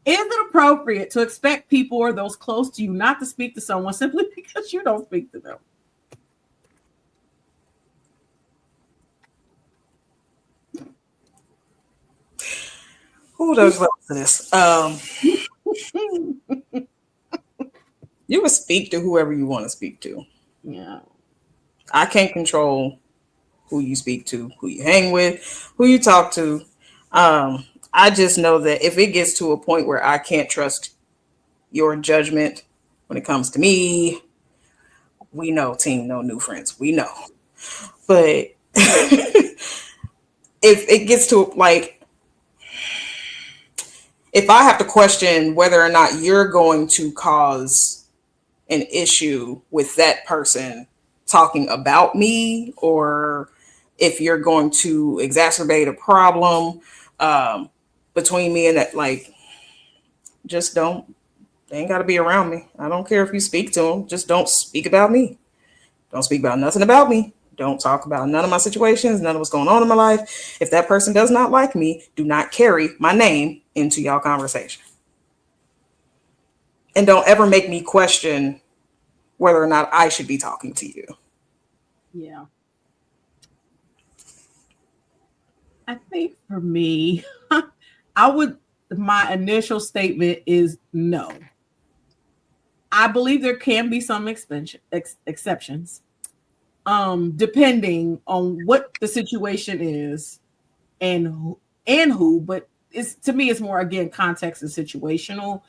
is it appropriate to expect people or those close to you not to speak to someone simply because you don't speak to them? Who does listen to this? You can speak to whoever you want to speak to. Yeah. I can't control who you speak to, who you hang with, who you talk to. I just know that if it gets to a point where I can't trust your judgment when it comes to me, we know, team, no new friends. We know. But if it gets to like, if I have to question whether or not you're going to cause an issue with that person talking about me, or if you're going to exacerbate a problem between me and that, like, just don't, they ain't got to be around me. I don't care if you speak to them. Just don't speak about me. Don't speak about nothing about me. Don't talk about none of my situations, none of what's going on in my life. If that person does not like me, do not carry my name into y'all conversation. And don't ever make me question whether or not I should be talking to you. Yeah. I think for me, my initial statement is no. I believe there can be some exceptions, depending on what the situation is and who. But to me, it's more, again, context and situational.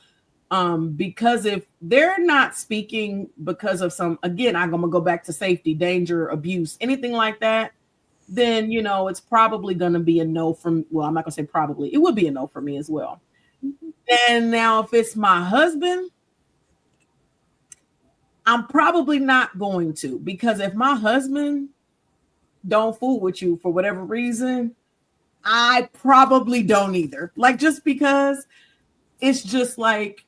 Because if they're not speaking because of some, again, I'm gonna go back to safety, danger, abuse, anything like that, then it's probably gonna be a no from. Well, I'm not gonna say probably. It would be a no for me as well. And now, if it's my husband, I'm probably not going to, because if my husband don't fool with you for whatever reason, I probably don't either. Like, just because it's just like,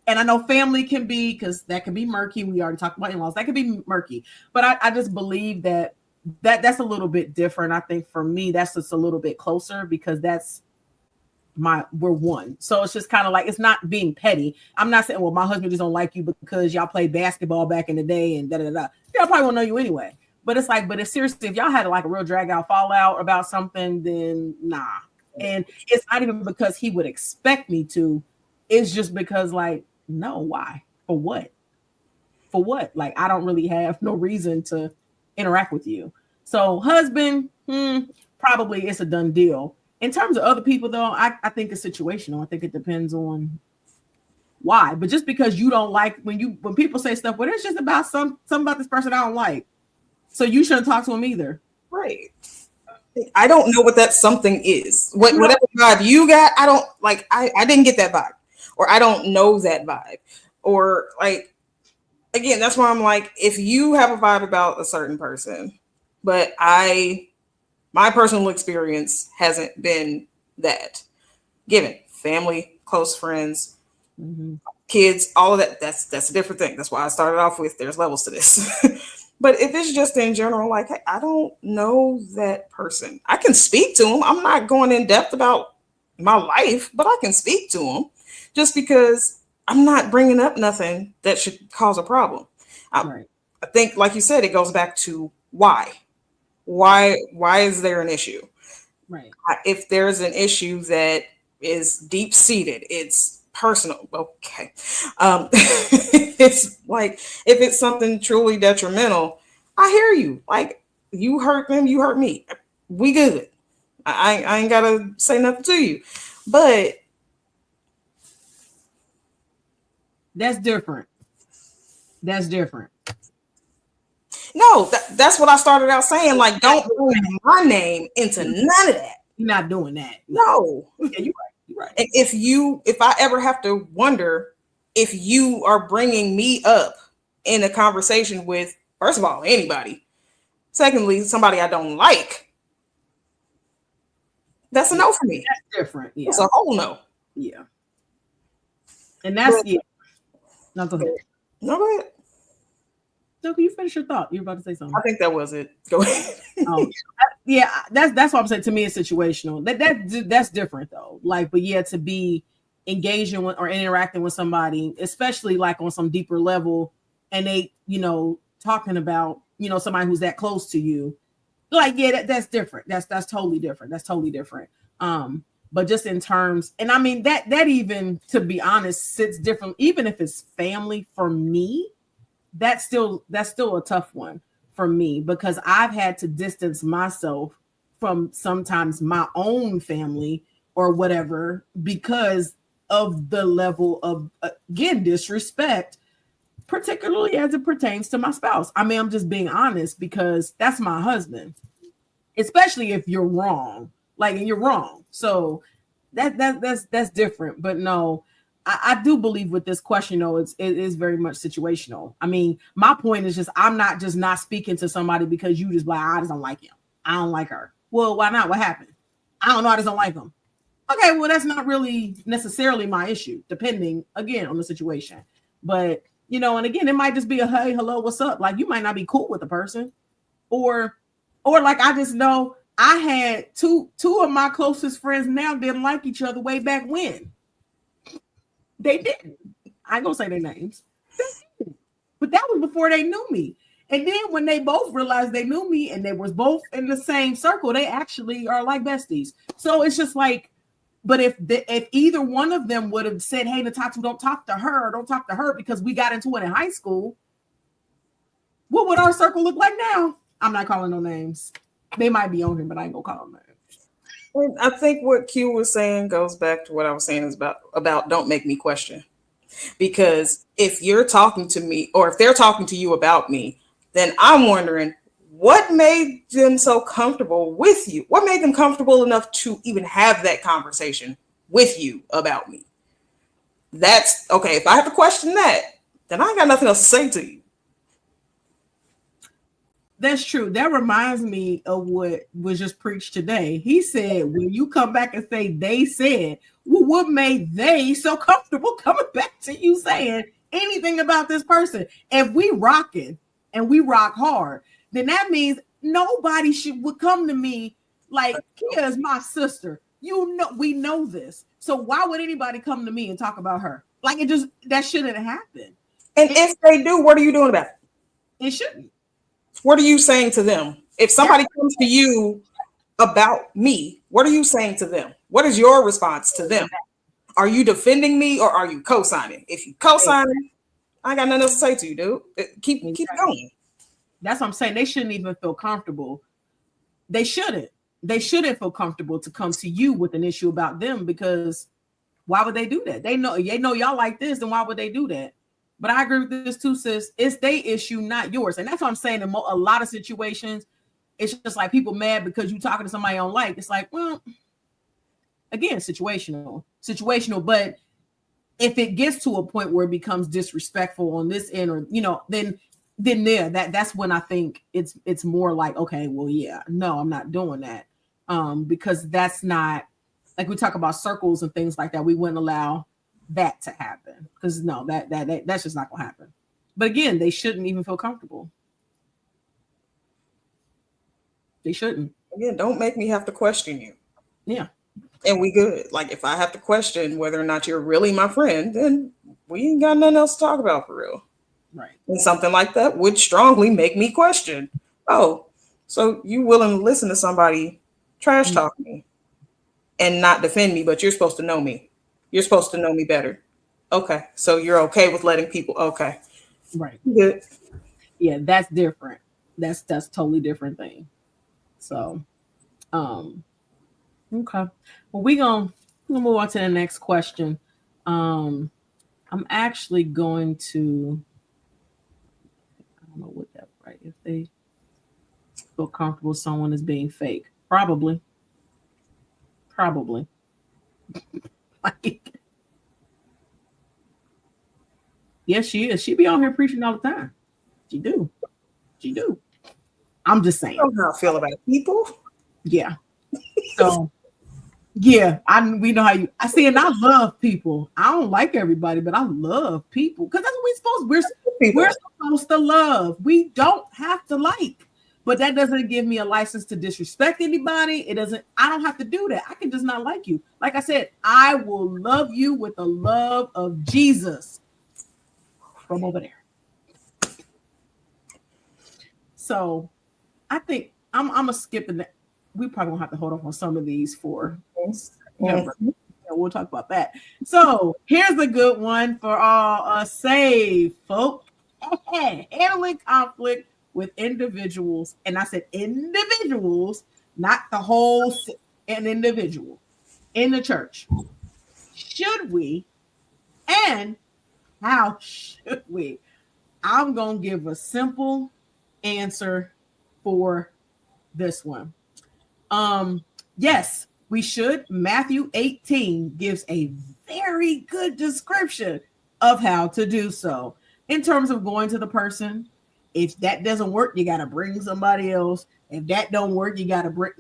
and I know family can be, because that can be murky. We already talked about in-laws. That could be murky. But I just believe that's a little bit different. I think for me, that's just a little bit closer, because we're one. So it's just kind of like, it's not being petty. I'm not saying, well, my husband just don't like you because y'all played basketball back in the day and da-da-da. Y'all probably won't know you anyway. But it's like, but if seriously, if y'all had like a real drag out fallout about something, then nah. And it's not even because he would expect me to. It's just because, like, no, why? For what? for what? Like, I don't really have no reason to interact with you. So husband, probably it's a done deal. In terms of other people, though, I think it's situational. I think it depends on why. But just because you don't like when people say stuff, well, it's just about something about this person I don't like. So you shouldn't talk to him either. Right. I don't know what that something is. Whatever vibe you got, I don't like. I didn't get that vibe, or I don't know that vibe, or like, again, that's why I'm like, if you have a vibe about a certain person, but my personal experience hasn't been that. Given family, close friends, kids, all of that, that's a different thing. That's why I started off with there's levels to this. But if it's just in general, like, hey, I don't know that person. I can speak to them. I'm not going in depth about my life, but I can speak to them just because I'm not bringing up nothing that should cause a problem. Right. I think, like you said, it goes back to why. Why is there an issue? Right. If there's an issue that is deep seated, it's personal. Okay. It's like, if it's something truly detrimental, I hear you. Like, you hurt them, you hurt me. We good. I ain't gotta say nothing to you. But that's different. That's different. No, that's what I started out saying. Like, don't bring my name into none of that. You're not doing that. No. Yeah, you're right. You're right. And if I ever have to wonder if you are bringing me up in a conversation with, first of all, anybody, secondly, somebody I don't like, that's a no for me. That's different. Yeah. It's a whole no. Yeah. And that's, yeah. No, go ahead. No, go ahead. So can you finish your thought? You were about to say something. I think that was it. Go ahead. Yeah, that's what I'm saying. To me, it's situational. That's different though. Like, but yeah, to be engaging with or interacting with somebody, especially like on some deeper level, and they, talking about, somebody who's that close to you, like, yeah, that's different. That's totally different. That's totally different. But just in terms, and I mean that even, to be honest, sits different. Even if it's family, for me, that's still a tough one for me, because I've had to distance myself from sometimes my own family or whatever because of the level of, again, disrespect, particularly as it pertains to my spouse. I mean, I'm just being honest, because that's my husband, especially if you're wrong, and you're wrong. So that's different. But no, I do believe with this question, though, it is very much situational. I mean, my point is just, I'm not just not speaking to somebody because you just like, I just don't like him. I don't like her. Well, why not? What happened? I don't know. I just don't like him. Okay, well, that's not really necessarily my issue, depending, again, on the situation. But, and again, it might just be a, hey, hello, what's up? Like, you might not be cool with the person. Or like, I just know I had two of my closest friends now didn't like each other way back when. They didn't. I ain't gonna say their names. But that was before they knew me. And then when they both realized they knew me and they was both in the same circle, they actually are like besties. So it's just like, but if either one of them would have said, hey, Ntatu, don't talk to her because we got into it in high school, what would our circle look like now? I'm not calling no names. They might be on here, but I ain't gonna call them names. And I think what Q was saying goes back to what I was saying is about don't make me question. Because if you're talking to me, or if they're talking to you about me, then I'm wondering what made them so comfortable with you? What made them comfortable enough to even have that conversation with you about me? That's okay. If I have to question that, then I ain't got nothing else to say to you. That's true. That reminds me of what was just preached today. He said, when you come back and say they said, well, what made they so comfortable coming back to you saying anything about this person? If we rocking and we rock hard, then that means nobody would come to me like, Kia is my sister. We know this. So why would anybody come to me and talk about her? Like, that shouldn't happen. And if they do, what are you doing about it? It shouldn't. What are you saying to them? If somebody comes to you about me, what are you saying to them? What is your response to them? Are you defending me or are you co-signing? If you co-sign, I got nothing else to say to you, dude. Keep going. That's what I'm saying. They shouldn't even feel comfortable. They shouldn't. They shouldn't feel comfortable to come to you with an issue about them, because why would they do that? They know y'all like this, then why would they do that? But I agree with this too, sis. It's their issue, not yours. And that's what I'm saying. In a lot of situations, it's just like people mad because you talking to somebody on like. It's like, well, again, situational. But if it gets to a point where it becomes disrespectful on this end, or then that's when I think it's more like, okay, well, yeah, no, I'm not doing that, because that's not, like, we talk about circles and things like that. We wouldn't allow that to happen, because no, that's just not gonna happen. But again, they shouldn't even feel comfortable. They shouldn't. Again, don't make me have to question you. Yeah. And we good. Like, if I have to question whether or not you're really my friend, then we ain't got nothing else to talk about for real. Right. And something like that would strongly make me question. Oh, so you willing to listen to somebody trash talk me and not defend me, but you're supposed to know me. You're supposed to know me better. Okay. So you're okay with letting people. Okay. Right. Good. Yeah, that's different. That's totally different thing. So, okay. Well, we're gonna move on to the next question. I'm actually going to, I don't know what that, right? If they feel comfortable someone is being fake. Probably. Like, yes, she is. She be on here preaching all the time. She do. I'm just saying. I don't know how I feel about people. Yeah. So, yeah, we know how I see, and I love people. I don't like everybody, but I love people, because that's what we're supposed to love. We don't have to like, but that doesn't give me a license to disrespect anybody. I don't have to do that. I can just not like you. Like I said, I will love you with the love of Jesus from over there. So I think I'm gonna skip the. We probably gonna have to hold off on some of these for September. Yeah, we'll talk about that. So here's a good one for all us saved folk. Handling conflict with individuals, and I said individuals, not the whole, an individual in the church. Should we, and how should we? I'm gonna give a simple answer for this one. Yes, we should. Matthew 18 gives a very good description of how to do so. In terms of going to the person, if that doesn't work, you got to bring somebody else. If that don't work, you got to bring,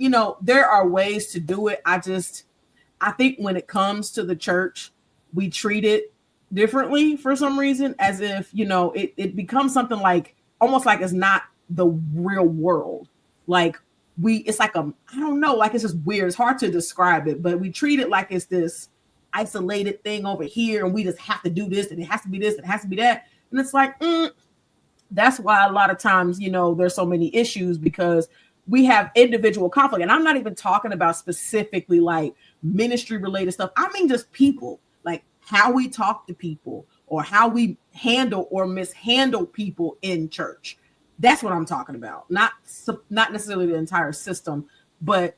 there are ways to do it. I think when it comes to the church, we treat it differently for some reason, as if, it becomes something like, almost like it's not the real world. Like, it's like I don't know, like, it's just weird. It's hard to describe it, but we treat it like it's this isolated thing over here, and we just have to do this, and it has to be this, and it has to be that. And it's like, that's why a lot of times, there's so many issues, because we have individual conflict. And I'm not even talking about specifically like ministry related stuff. I mean, just people, like how we talk to people, or how we handle or mishandle people in church. That's what I'm talking about. Not necessarily the entire system, but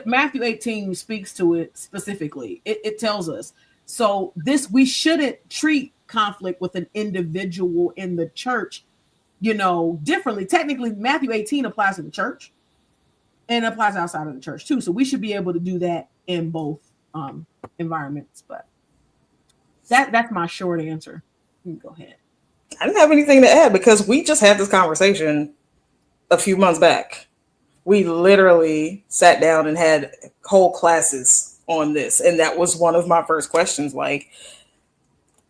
Matthew 18 speaks to it specifically. It tells us. So we shouldn't treat conflict with an individual in the church, differently. Technically, Matthew 18 applies to the church and applies outside of the church too. So we should be able to do that in both environments. But that's my short answer. You can go ahead. I didn't have anything to add, because we just had this conversation a few months back. We literally sat down and had whole classes on this. And that was one of my first questions. Like,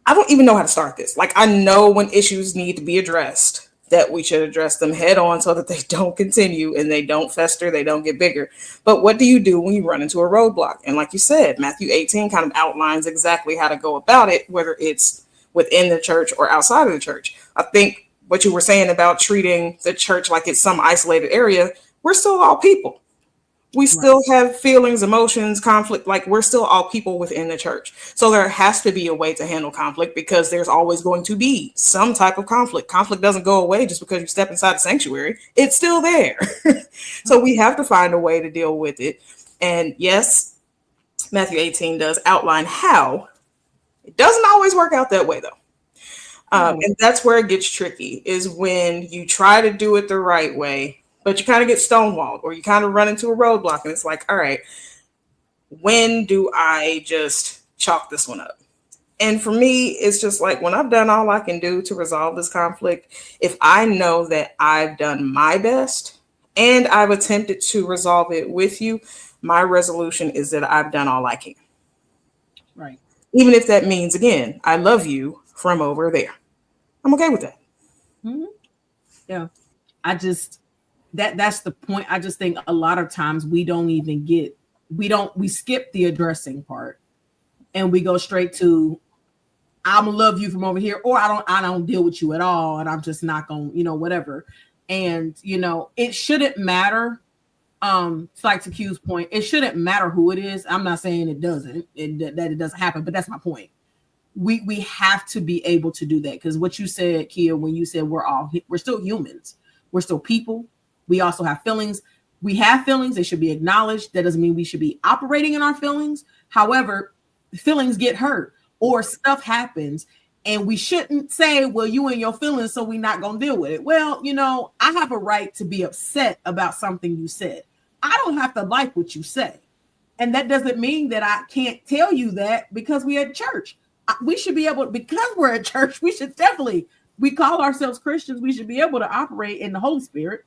I don't even know how to start this. Like, I know when issues need to be addressed, that we should address them head on so that they don't continue and they don't fester, they don't get bigger. But what do you do when you run into a roadblock? And like you said, Matthew 18 kind of outlines exactly how to go about it, whether it's within the church or outside of the church. I think what you were saying about treating the church like it's some isolated area, we're still all people. We still have feelings, emotions, conflict. Like, we're still all people within the church. So there has to be a way to handle conflict, because there's always going to be some type of conflict. Conflict doesn't go away just because you step inside the sanctuary. It's still there. So we have to find a way to deal with it. And yes, Matthew 18 does outline how. It doesn't always work out that way, though. And that's where it gets tricky, is when you try to do it the right way, but you kind of get stonewalled, or you kind of run into a roadblock, and it's like, all right, when do I just chalk this one up? And for me, it's just like, when I've done all I can do to resolve this conflict, if I know that I've done my best and I've attempted to resolve it with you, my resolution is that I've done all I can. Right. Even if that means, again, I love you from over there. I'm okay with that. Mm-hmm. Yeah. That's the point. I just think a lot of times we skip the addressing part, and we go straight to, I'm gonna love you from over here, or I don't deal with you at all, and I'm just not gonna, whatever. And it shouldn't matter. It's like to Q's point, it shouldn't matter who it is. I'm not saying it doesn't, that it doesn't happen, but that's my point. We have to be able to do that, because what you said, Kia, when you said we're still humans, we're still people. We also have feelings. We have feelings. They should be acknowledged. That doesn't mean we should be operating in our feelings. However, feelings get hurt, or stuff happens, and we shouldn't say, well, you and your feelings, so we're not going to deal with it. Well, I have a right to be upset about something you said. I don't have to like what you say. And that doesn't mean that I can't tell you that, because we're at church. We should be able, because we're at church, we should definitely, we call ourselves Christians, we should be able to operate in the Holy Spirit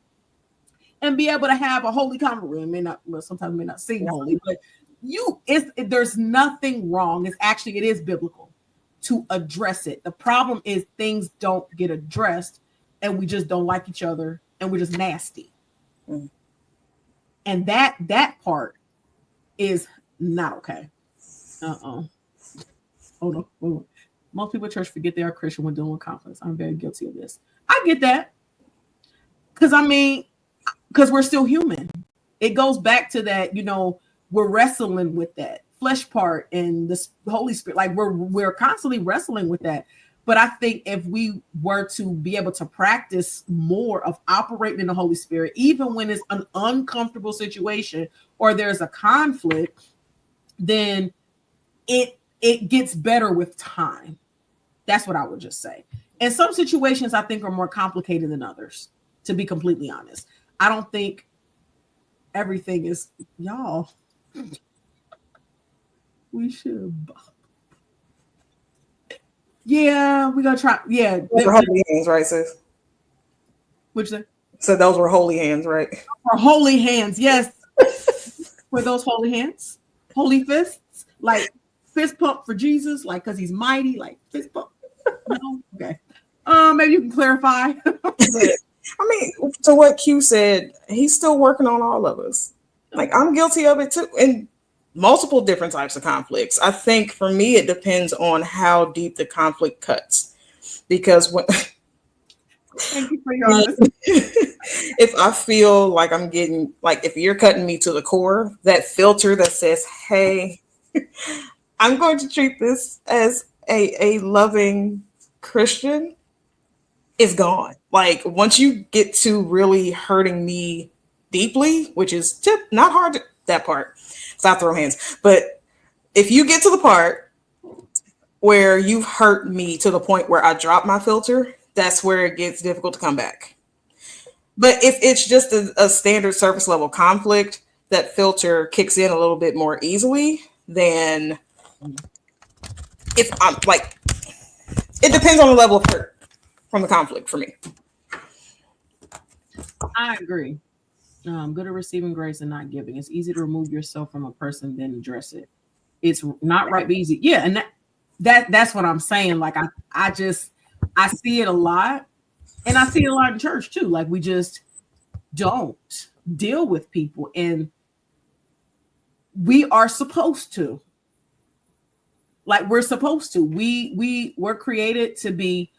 and be able to have a holy conversation. Sometimes it may not seem holy, but there's nothing wrong. It is biblical to address it. The problem is things don't get addressed, and we just don't like each other, and we're just nasty. Mm. And that part is not okay. Hold on. Most people at church forget they are Christian when dealing with conflicts. I'm very guilty of this. I get that. Because we're still human. It goes back to that, we're wrestling with that flesh part and the Holy Spirit. Like, we're constantly wrestling with that. But I think if we were to be able to practice more of operating in the Holy Spirit, even when it's an uncomfortable situation or there's a conflict, then it gets better with time. That's what I would just say. And some situations I think are more complicated than others, to be completely honest. I don't think everything is, y'all. We should. Yeah, we're gonna try. Yeah. Those were holy hands, right, sis? Which thing? So those were holy hands, right? Or holy hands, yes. Were those holy hands? Holy fists? Like fist pump for Jesus, like because he's mighty, like fist pump. No? Okay. Maybe you can clarify. To what Q said, he's still working on all of us. Like, I'm guilty of it too, in multiple different types of conflicts. I think for me, it depends on how deep the conflict cuts. Because when thank you for your honesty. If I feel like I'm getting, like, if you're cutting me to the core, that filter that says, hey, I'm going to treat this as a loving Christian, is gone. Like, once you get to really hurting me deeply, which is not hard, that part, so I throw hands. But if you get to the part where you've hurt me to the point where I drop my filter, that's where it gets difficult to come back. But if it's just a standard surface level conflict, that filter kicks in a little bit more easily than if I'm like, it depends on the level of hurt from the conflict for me. I agree. Good at receiving grace and not giving. It's easy to remove yourself from a person than address it. It's not right, but easy. Yeah, and that's what I'm saying. Like, I see it a lot, and I see it a lot in church too. Like, we just don't deal with people, and we are supposed to. Like, we're supposed to. We're created to be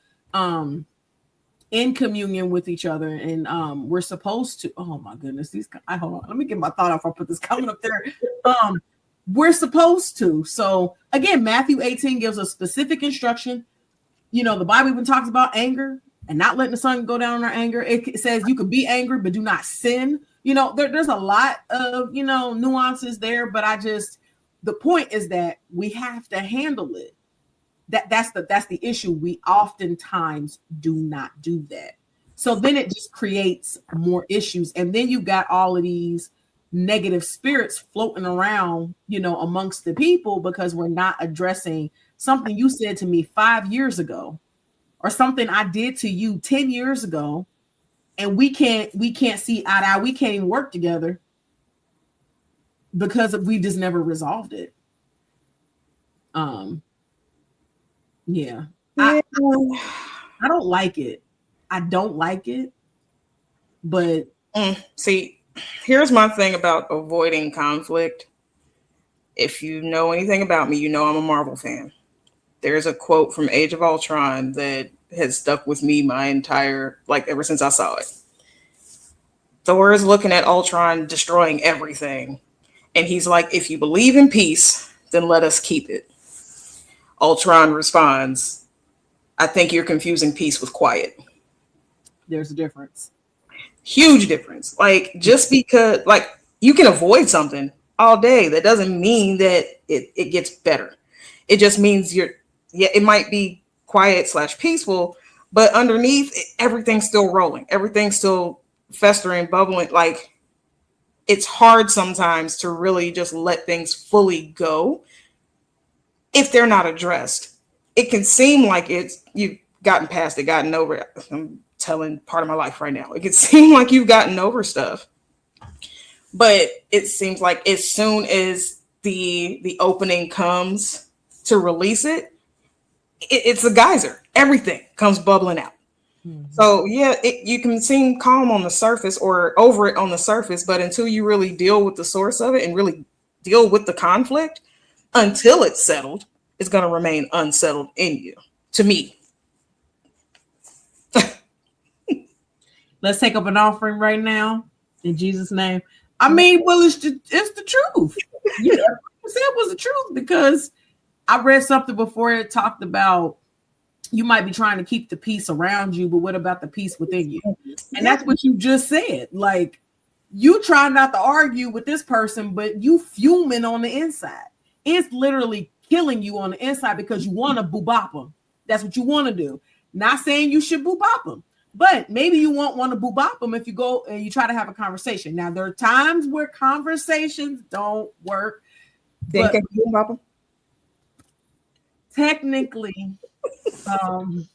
in communion with each other, and we're supposed to. Oh my goodness, hold on. Let me get my thought off. I'll put this comment up there. We're supposed to. So again, Matthew 18 gives us specific instruction. You know, the Bible even talks about anger and not letting the sun go down on our anger. It says you can be angry, but do not sin. You know, there's a lot of, you know, nuances there, but the point is that we have to handle it. That's the issue. We oftentimes do not do that. So then it just creates more issues. And then you got all of these negative spirits floating around, you know, amongst the people because we're not addressing something you said to me 5 years ago or something I did to you 10 years ago. And we can't see eye to eye. We can't even work together because we just never resolved it. Yeah. I don't like it. I don't like it. But see, here's my thing about avoiding conflict. If you know anything about me, you know I'm a Marvel fan. There's a quote from Age of Ultron that has stuck with me my entire, ever since I saw it. Thor is looking at Ultron destroying everything. And he's like, if you believe in peace, then let us keep it. Ultron responds, I think you're confusing peace with quiet. There's a difference. Huge difference. Just because, you can avoid something all day, that doesn't mean that it gets better. It just means it might be quiet / peaceful, but underneath, everything's still rolling. Everything's still festering, bubbling. It's hard sometimes to really just let things fully go if they're not addressed. It can seem like you've gotten past it, gotten over it. I'm telling part of my life right now. It can seem like you've gotten over stuff, but it seems like as soon as the opening comes to release it, it's a geyser. Everything comes bubbling out. Mm-hmm. So yeah, you can seem calm on the surface or over it on the surface, but until you really deal with the source of it and really deal with the conflict, until it's settled, it's going to remain unsettled in you. To me. Let's take up an offering right now in Jesus' name. I mean, well, it's the truth. Yeah, it was the truth because I read something before it talked about you might be trying to keep the peace around you, but what about the peace within you? And that's what you just said. You try not to argue with this person, but you fuming on the inside. It's literally killing you on the inside because you want to boo-bop them. That's what you want to do. Not saying you should boo-bop them, but maybe you won't want to boo-bop them if you go and you try to have a conversation. Now, there are times where conversations don't work. Then can you boo-bop them? Technically, I'm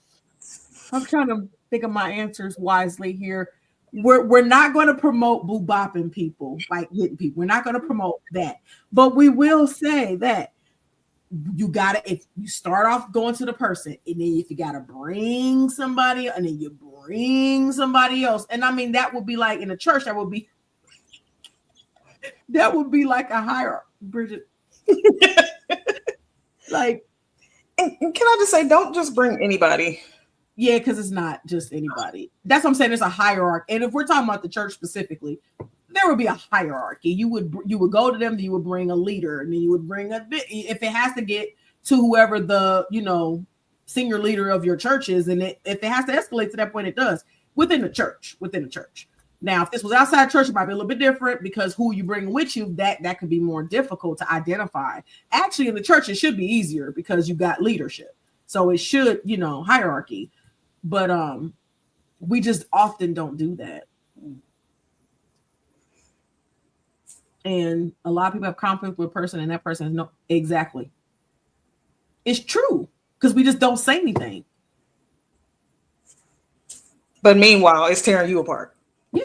trying to think of my answers wisely here. We're not going to promote boo-bopping people, hitting people. We're not going to promote that. But we will say that you got to, if you start off going to the person, and then if you got to bring somebody, and then you bring somebody else. And I mean, that would be like in a church, that would be like a hierarchy, Bridget. And can I just say, don't just bring anybody. Yeah, because it's not just anybody. That's what I'm saying. There's a hierarchy. And if we're talking about the church specifically, there would be a hierarchy. You would go to them, you would bring a leader, and then you would bring if it has to get to whoever the, senior leader of your church is, and if it has to escalate to that point, it does within the church. Now, if this was outside church, it might be a little bit different because who you bring with you, that could be more difficult to identify. Actually, in the church, it should be easier because you got leadership. So it should, hierarchy. But we just often don't do that. And a lot of people have conflict with a person, and that person is no, exactly. It's true because we just don't say anything. But meanwhile, it's tearing you apart. Yeah.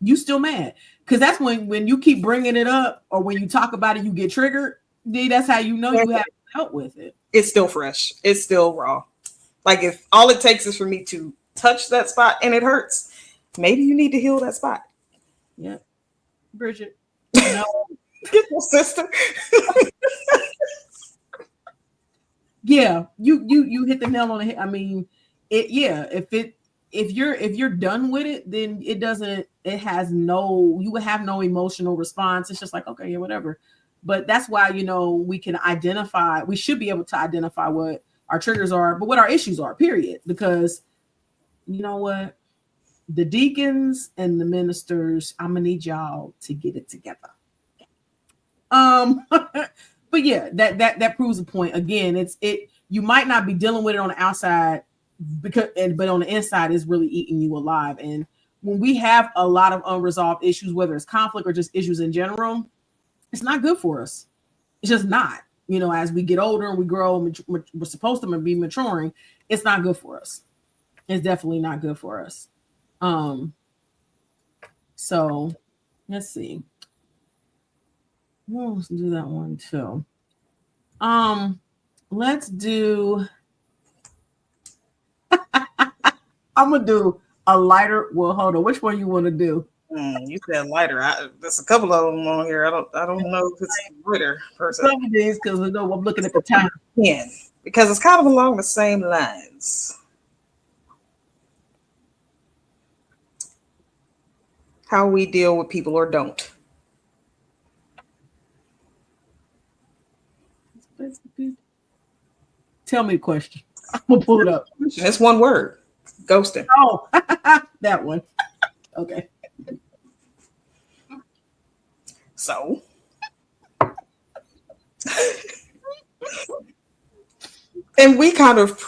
You still mad because that's when you keep bringing it up, or when you talk about it, you get triggered. That's how you know you haven't dealt with it. It's still fresh. It's still raw. If all it takes is for me to touch that spot and it hurts, maybe you need to heal that spot. Yeah. Bridget. No. Get your sister. Yeah, you hit the nail on the head. I mean, if if you're done with it, then you would have no emotional response. It's just like, okay, yeah, whatever. But that's why, we should be able to identify what our triggers are, but what our issues are, period. Because you know what? The deacons and the ministers, I'm gonna need y'all to get it together. But yeah, that proves a point. Again, you might not be dealing with it on the outside but on the inside it's really eating you alive. And when we have a lot of unresolved issues, whether it's conflict or just issues in general, it's not good for us. It's just not. As we get older and we grow, we're supposed to be maturing. It's not good for us. It's definitely not good for us. So let's see. Well, let's do that one too. Let's do. I'm gonna do a lighter. Well, hold on. Which one you want to do? You said lighter. There's a couple of them on here. I don't know if it's lighter person. Some of these, because I'm looking at the time. Yeah, because it's kind of along the same lines. How we deal with people or don't. Tell me the question. I'm gonna pull it up. It's one word. Ghosting. Oh, that one. Okay. So, and we kind of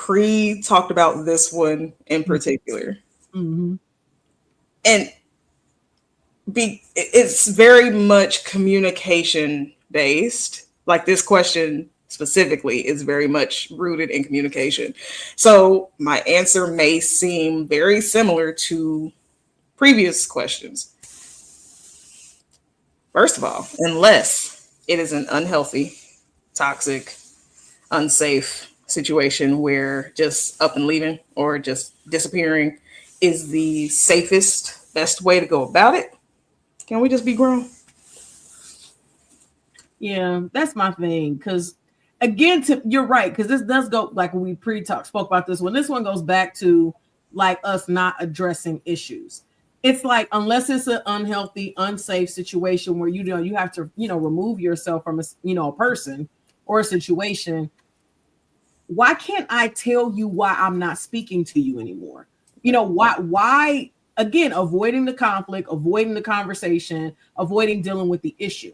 talked about this one in particular. Mm-hmm. And it's very much communication based. Like this question specifically is very much rooted in communication. So my answer may seem very similar to previous questions. First of all, unless it is an unhealthy, toxic, unsafe situation where just up and leaving or just disappearing is the safest, best way to go about it, can we just be grown? Yeah, that's my thing. Because again, you're right. Because this does go, like we spoke about this one. This one goes back to like us not addressing issues. It's like, unless it's an unhealthy, unsafe situation where you have to remove yourself from a person or a situation. Why can't I tell you why I'm not speaking to you anymore? Why again, avoiding the conflict, avoiding the conversation, avoiding dealing with the issue.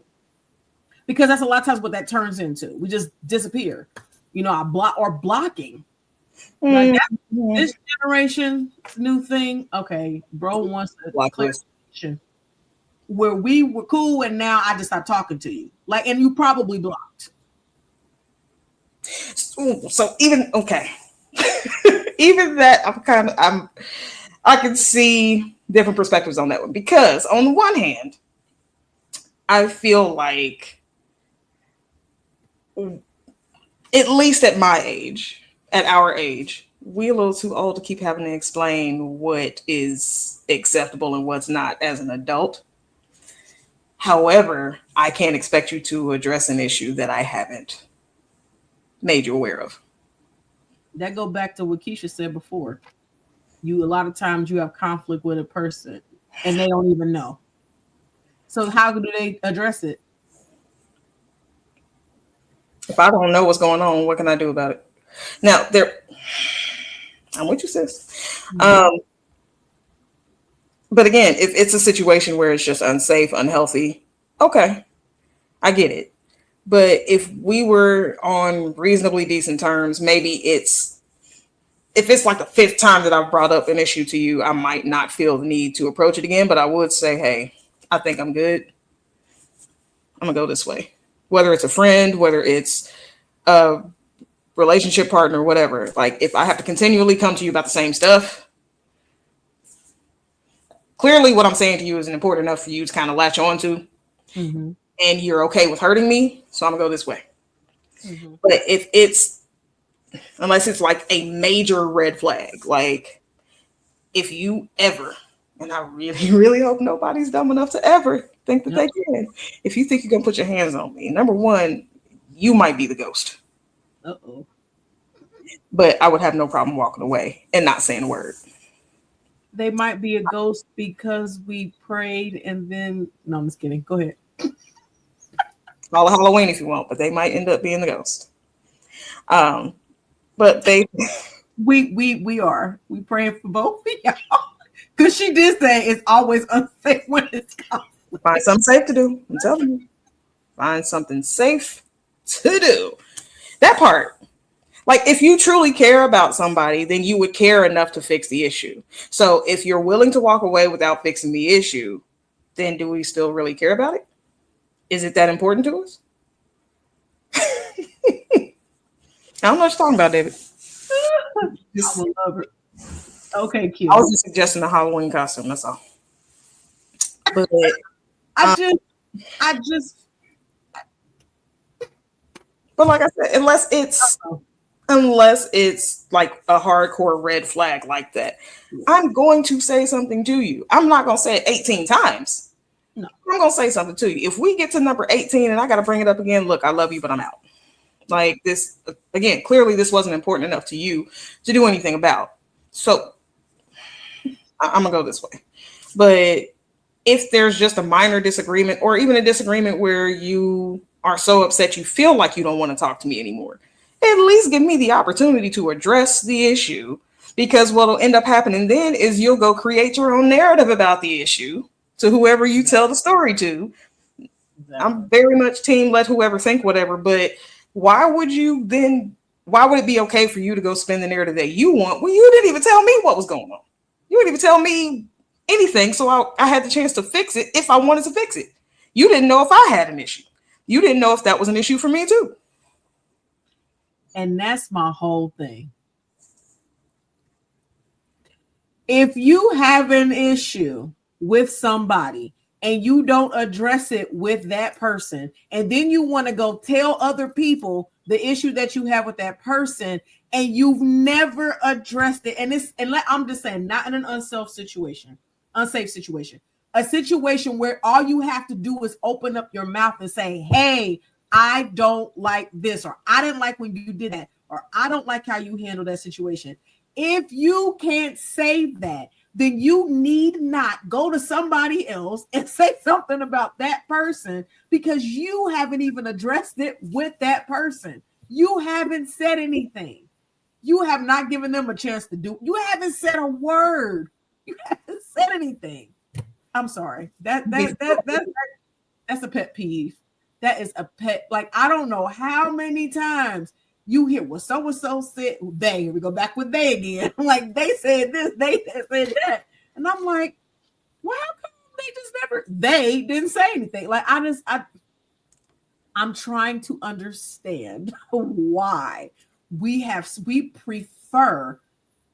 Because that's a lot of times what that turns into. We just disappear. Blocking. Like this generation's new thing. Okay, bro wants a clarification where we were cool and now I just stopped talking to you. Like, and you probably blocked. So even even that I can see different perspectives on that one, because on the one hand, I feel like at least at our age, we're a little too old to keep having to explain what is acceptable and what's not as an adult. However, I can't expect you to address an issue that I haven't made you aware of. That go back to what Keisha said before. A lot of times you have conflict with a person and they don't even know. So how do they address it? If I don't know what's going on, what can I do about it? Now, I'm with you, sis. Mm-hmm. But again, if it's a situation where it's just unsafe, unhealthy, okay, I get it. But if we were on reasonably decent terms, maybe if it's like the fifth time that I've brought up an issue to you, I might not feel the need to approach it again. But I would say, hey, I think I'm good. I'm going to go this way. Whether it's a friend, whether it's a relationship partner, whatever. Like, if I have to continually come to you about the same stuff, clearly what I'm saying to you isn't important enough for you to kind of latch on to. Mm-hmm. And you're okay with hurting me, so I'm going to go this way. Mm-hmm. But unless it's like a major red flag, like if you ever, and I really, really hope nobody's dumb enough to ever think that they can. If you think you're going to put your hands on me, number one, you might be the ghost. Uh-oh. But I would have no problem walking away and not saying a word. They might be a ghost because we prayed and then. No, I'm just kidding. Go ahead. Call it Halloween if you want, but they might end up being the ghost. Um, but they We are. We praying for both of y'all. Because she did say it's always unsafe when it's conflict. find something safe to do. I'm telling you, find something safe to do. That part. Like, if you truly care about somebody, then you would care enough to fix the issue. So if you're willing to walk away without fixing the issue, then do we still really care about it? Is it that important to us? I don't know what you're talking about, David. I would love it. Okay, I Q. was just suggesting a Halloween costume, that's all. But I just but like I said, unless it's like a hardcore red flag like that, I'm going to say something to you. I'm not going to say it 18 times. No. I'm going to say something to you. If we get to number 18 and I got to bring it up again, look, I love you, but I'm out. Like this, again, clearly this wasn't important enough to you to do anything about. So I'm going to go this way. But if there's just a minor disagreement or even a disagreement where you are so upset you feel like you don't want to talk to me anymore, at least give me the opportunity to address the issue, because what'll end up happening then is you'll go create your own narrative about the issue to whoever you tell the story to. I'm very much team let whoever think whatever, but why would it be okay for you to go spin the narrative that you want when you didn't even tell me what was going on? You didn't even tell me anything, so I had the chance to fix it if I wanted to fix it. You didn't know if I had an issue. You didn't know if that was an issue for me too. And that's my whole thing. If you have an issue with somebody and you don't address it with that person, and then you want to go tell other people the issue that you have with that person, and you've never addressed it, I'm just saying, not in an unsafe situation, a situation where all you have to do is open up your mouth and say, hey, I don't like this, or I didn't like when you did that, or I don't like how you handled that situation. If you can't say that, then you need not go to somebody else and say something about that person, because you haven't even addressed it with that person. You haven't said anything. You have not given them a chance to do. You haven't said a word. You haven't said anything. I'm sorry. That's a pet peeve. That is a pet. Like, I don't know how many times you hear, well, so and so said, they, here we go back with they again. Like, they said this, they said that. And I'm like, well, how come they didn't say anything? Like, I'm trying to understand why we prefer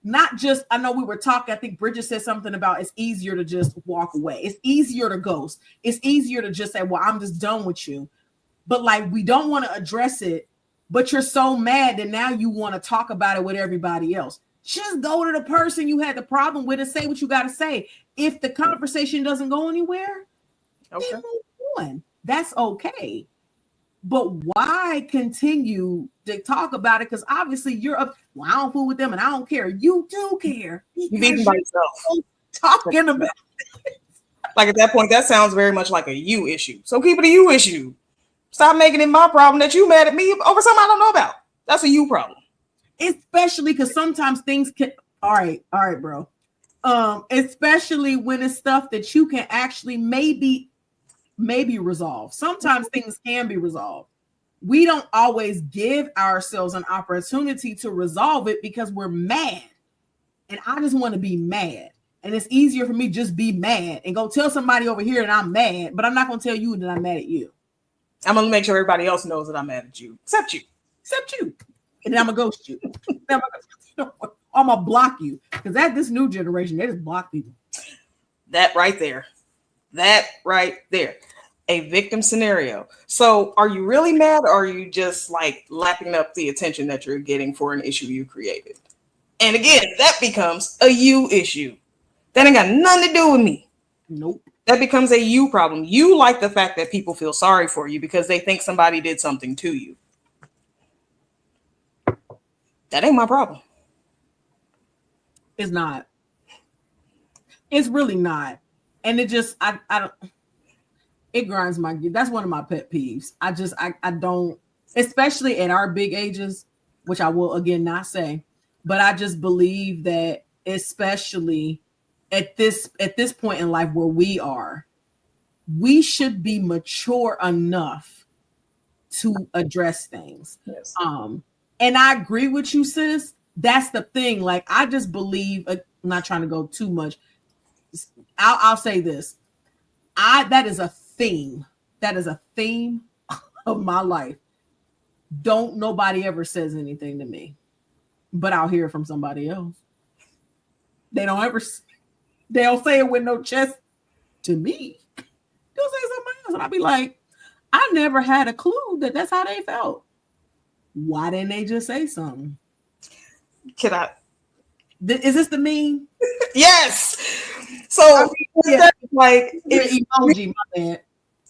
not just, I know we were talking, I think Bridget said something about it's easier to just walk away. It's easier to ghost. It's easier to just say, well, I'm just done with you. But like, we don't want to address it, but you're so mad that now you want to talk about it with everybody else. Just go to the person you had the problem with and say what you got to say. If the conversation doesn't go anywhere, then move on. That's okay. But why continue to talk about it? Because obviously you're up. Well, I don't fool with them and I don't care. You do care. You beat by yourself. Talking about it. Like, at that point, that sounds very much like a you issue. So keep it a you issue. Stop making it my problem that you mad at me over something I don't know about. That's a you problem. Especially because sometimes things can. All right, bro. Especially when it's stuff that you can actually maybe resolve. Sometimes things can be resolved. We don't always give ourselves an opportunity to resolve it because we're mad. And I just want to be mad. And it's easier for me just be mad and go tell somebody over here that I'm mad, but I'm not going to tell you that I'm mad at you. I'm going to make sure everybody else knows that I'm mad at you. Except you. And then I'm going to ghost you. I'm going to block you. Because this new generation, they just block people. That right there. A victim scenario. So are you really mad, or are you just like lapping up the attention that you're getting for an issue you created? And again, that becomes a you issue. That ain't got nothing to do with me. Nope. That becomes a you problem. You like the fact that people feel sorry for you because they think somebody did something to you. That ain't my problem. It's not. It's really not. And it just I don't it grinds my gear. That's one of my pet peeves. I don't, especially at our big ages, which I will again not say, but I just believe that especially at this point in life where we are, we should be mature enough to address things. Yes. And I agree with you, sis. That's the thing. Like I just believe, I'm not trying to go too much. I'll say this. That is a theme. That is a theme of my life. Don't nobody ever says anything to me, but I'll hear it from somebody else. They don't say it with no chest to me. They'll say something else, and I'll be like, I never had a clue that that's how they felt. Why didn't they just say something? Can I? Is this the meme? Yes. So Yeah. like emoji, my bad.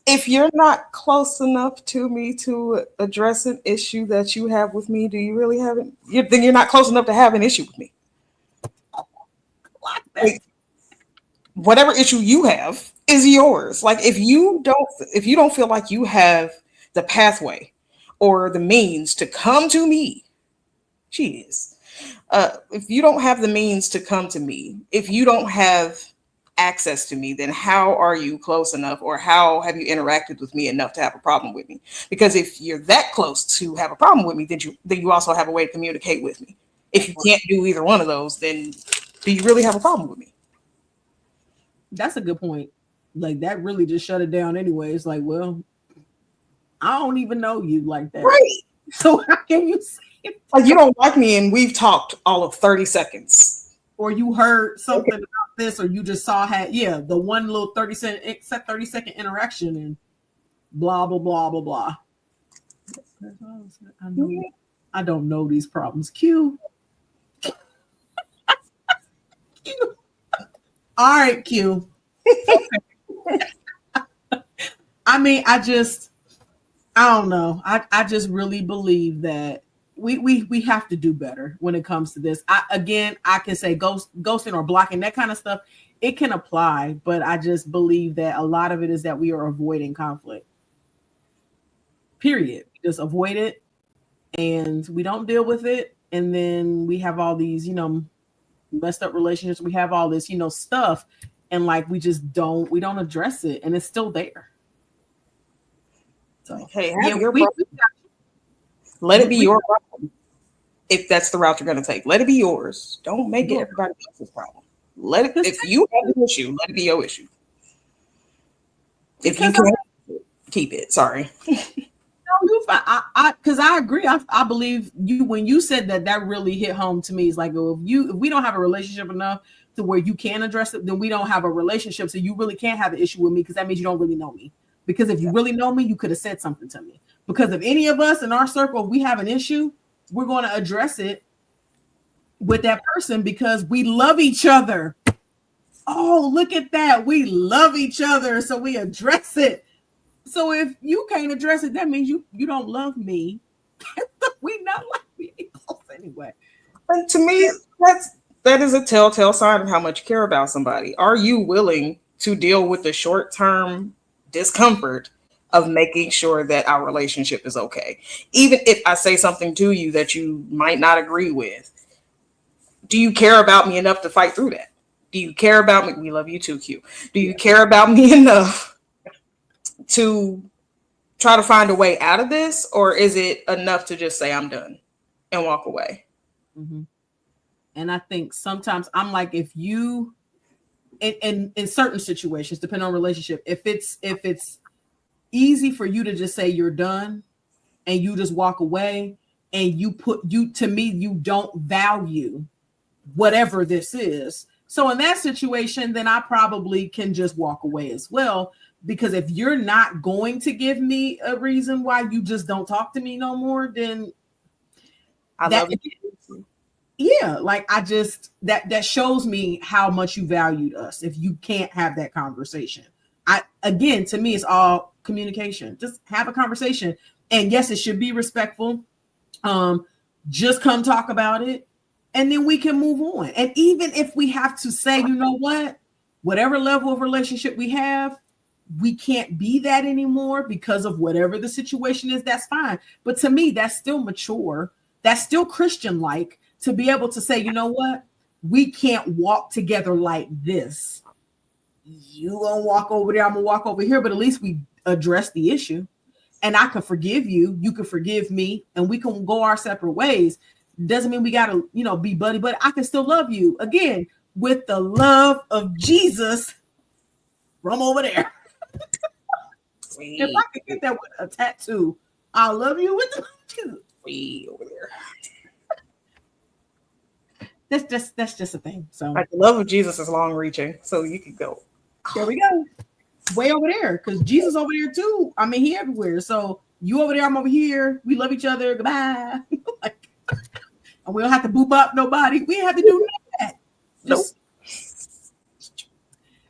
If you're not close enough to me to address an issue that you have with me, do you really have it? Then you're not close enough to have an issue with me. Like, whatever issue you have is yours. Like if you don't feel like you have the pathway or the means to come to me, if you don't have the means to come to me, if you don't have access to me, then how are you close enough, or how have you interacted with me enough to have a problem with me? Because if you're that close to have a problem with me, then you also have a way to communicate with me. If you can't do either one of those, then do you really have a problem with me? That's a good point. Like that really just shut it down anyway. It's like, well, I don't even know you like that. Right. So how can you say it? Like you don't like me and we've talked all of 30 seconds. Or you heard something about this, or you just saw the one little 30-second interaction and blah blah blah blah blah. I don't know these problems. Q. Q. All right, Q. I mean, I don't know. I just really believe that we have to do better when it comes to this. I can say ghosting or blocking, that kind of stuff. It can apply, but I just believe that a lot of it is that we are avoiding conflict. Period. We just avoid it, and we don't deal with it, and then we have all these, messed up relationships. We have all this, stuff, and like we don't address it, and it's still there. So hey, let it be your problem. If that's the route you're going to take, let it be yours. Don't make it everybody else's problem. If you have an issue, let it be your issue. If you can keep it, sorry. No, you fine. Because I agree. I believe you when you said that really hit home to me. It's like, if we don't have a relationship enough to where you can address it, then we don't have a relationship. So you really can't have an issue with me, because that means you don't really know me. Because if you really know me, you could have said something to me. Because if any of us in our circle, we have an issue, we're going to address it with that person because we love each other. Oh, look at that. We love each other. So we address it. So if you can't address it, that means you don't love me. We not like me close anyway. And to me, that is a telltale sign of how much you care about somebody. Are you willing to deal with the short-term discomfort of making sure that our relationship is okay? Even if I say something to you that you might not agree with, do you care about me enough to fight through that? Do you care about me? We love you too, Q. Do you care about me enough to try to find a way out of this? Or is it enough to just say I'm done and walk away? Mm-hmm. And I think sometimes I'm like, if you, in certain situations, depending on relationship, if it's easy for you to just say you're done and you just walk away, and you to me, you don't value whatever this is. So in that situation, then I probably can just walk away as well. Because if you're not going to give me a reason why you just don't talk to me no more, then I love you. Yeah, like I just that shows me how much you valued us if you can't have that conversation. To me, it's all communication. Just have a conversation. And yes, it should be respectful. Just come talk about it, and then we can move on. And even if we have to say, you know what, whatever level of relationship we have, we can't be that anymore because of whatever the situation is. That's fine. But to me, that's still mature. That's still Christian-like to be able to say, you know what? We can't walk together like this. You gonna walk over there, I'm gonna walk over here, but at least we address the issue. And I can forgive you, you can forgive me, and we can go our separate ways. Doesn't mean we gotta, be buddy, but I can still love you. Again, with the love of Jesus from over there. Sweet. If I could get that with a tattoo, I love you with the Way over there. That's just a thing. So Like the love of Jesus is long reaching, so you could go. there we go. Way over there, because Jesus over there too. I mean, he everywhere. So you over there, I'm over here. We love each other. Goodbye. Like, and we don't have to boop up nobody. We have to do that. Just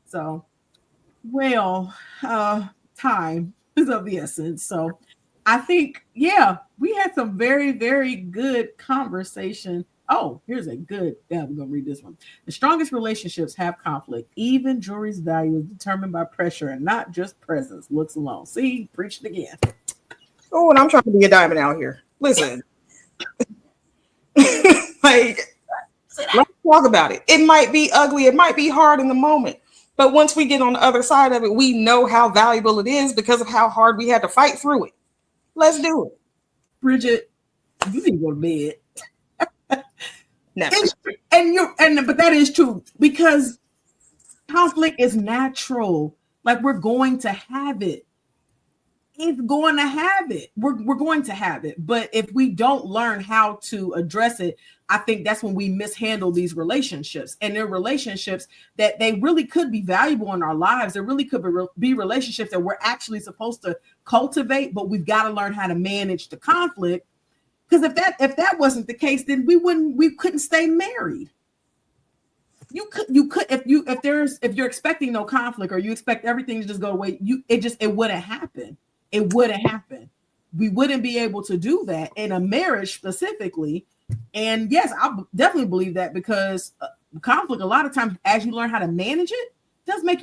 so well, time is of the essence. So I think, we had some very, very good conversation. Oh, here's a good, I'm going to read this one. The strongest relationships have conflict. Even jury's value is determined by pressure and not just presence, looks alone. See, preached again. Oh, and I'm trying to be a diamond out here. Listen. Like, let's talk about it. It might be ugly. It might be hard in the moment. But once we get on the other side of it, we know how valuable it is because of how hard we had to fight through it. Let's do it. Bridget, you need to go to bed. Never. But that is true, because conflict is natural. Like, we're going to have it. It's going to have it. We're going to have it. But if we don't learn how to address it, I think that's when we mishandle these relationships. And they're relationships that they really could be valuable in our lives. There really could be relationships that we're actually supposed to cultivate, but we've got to learn how to manage the conflict. Because if that wasn't the case, then we couldn't stay married. You could if you're expecting no conflict, or you expect everything to just go away, it wouldn't happen. It wouldn't happen. We wouldn't be able to do that in a marriage specifically. And yes, I definitely believe that, because conflict, a lot of times, as you learn how to manage it, makes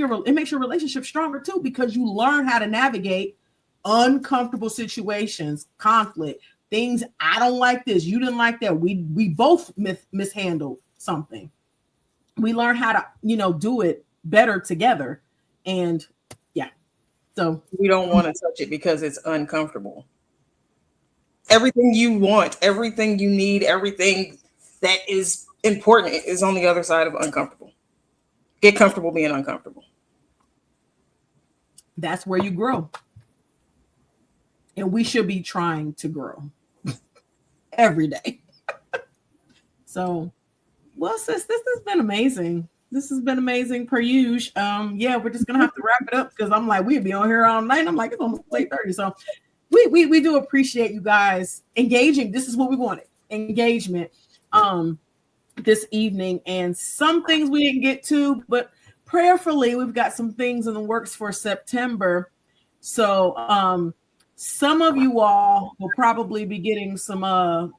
your relationship stronger too, because you learn how to navigate uncomfortable situations, conflict, things. I don't like this. You didn't like that. We both mishandled something. We learn how to, do it better together. And so we don't want to touch it because it's uncomfortable. Everything you want, everything you need, everything that is important is on the other side of uncomfortable. Get comfortable being uncomfortable. That's where you grow. And we should be trying to grow every day. So, well, sis, this has been amazing. This has been amazing per usual. We're just gonna have to wrap it up, because I'm like, we'd be on here all night. I'm like, it's almost 8:30. So we do appreciate you guys engaging. This is what we wanted. Engagement this evening. And some things we didn't get to, but prayerfully, we've got some things in the works for September. So some of you all will probably be getting some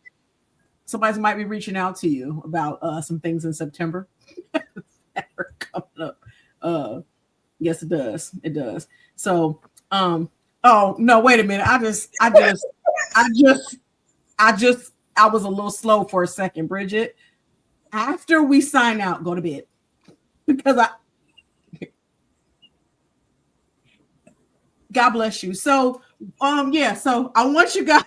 somebody might be reaching out to you about some things in September. Coming up. Yes, it does. It does. So, oh no, wait a minute. I was a little slow for a second, Bridget. After we sign out, go to bed, because God bless you. So, so I want you guys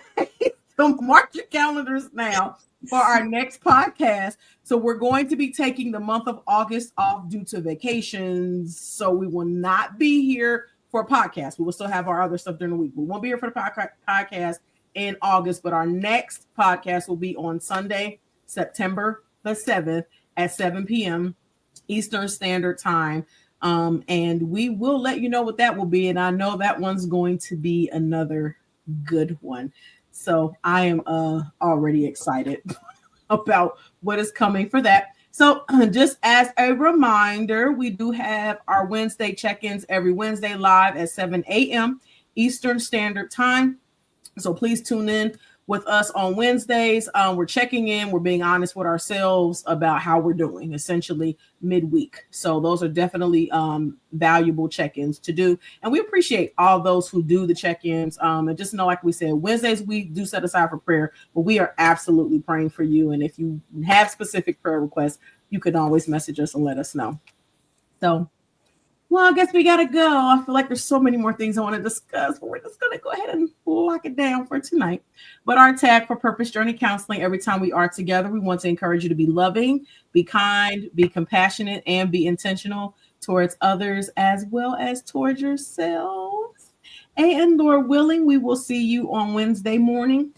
to mark your calendars now for our next podcast. So we're going to be taking the month of August off due to vacations. So we will not be here for a podcast. We will still have our other stuff during the week. We won't be here for the podcast in August, but our next podcast will be on Sunday, September the 7th at 7 p.m. Eastern Standard Time. And we will let you know what that will be. And I know that one's going to be another good one. So I am already excited about what is coming for that. So just as a reminder, we do have our Wednesday check-ins every Wednesday live at 7 a.m. Eastern Standard Time. So please tune in with us on Wednesdays. We're checking in. We're being honest with ourselves about how we're doing, essentially midweek. So those are definitely valuable check-ins to do. And we appreciate all those who do the check-ins. And just know, like we said, Wednesdays we do set aside for prayer, but we are absolutely praying for you. And if you have specific prayer requests, you can always message us and let us know. So, well, I guess we got to go. I feel like there's so many more things I want to discuss, but we're just going to go ahead and lock it down for tonight. But our tag for Purpose Journey Counseling, every time we are together, we want to encourage you to be loving, be kind, be compassionate, and be intentional towards others as well as towards yourselves. And Lord willing, we will see you on Wednesday morning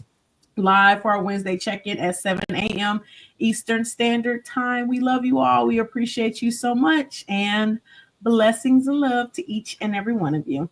live for our Wednesday check-in at 7 a.m. Eastern Standard Time. We love you all. We appreciate you so much. And blessings and love to each and every one of you.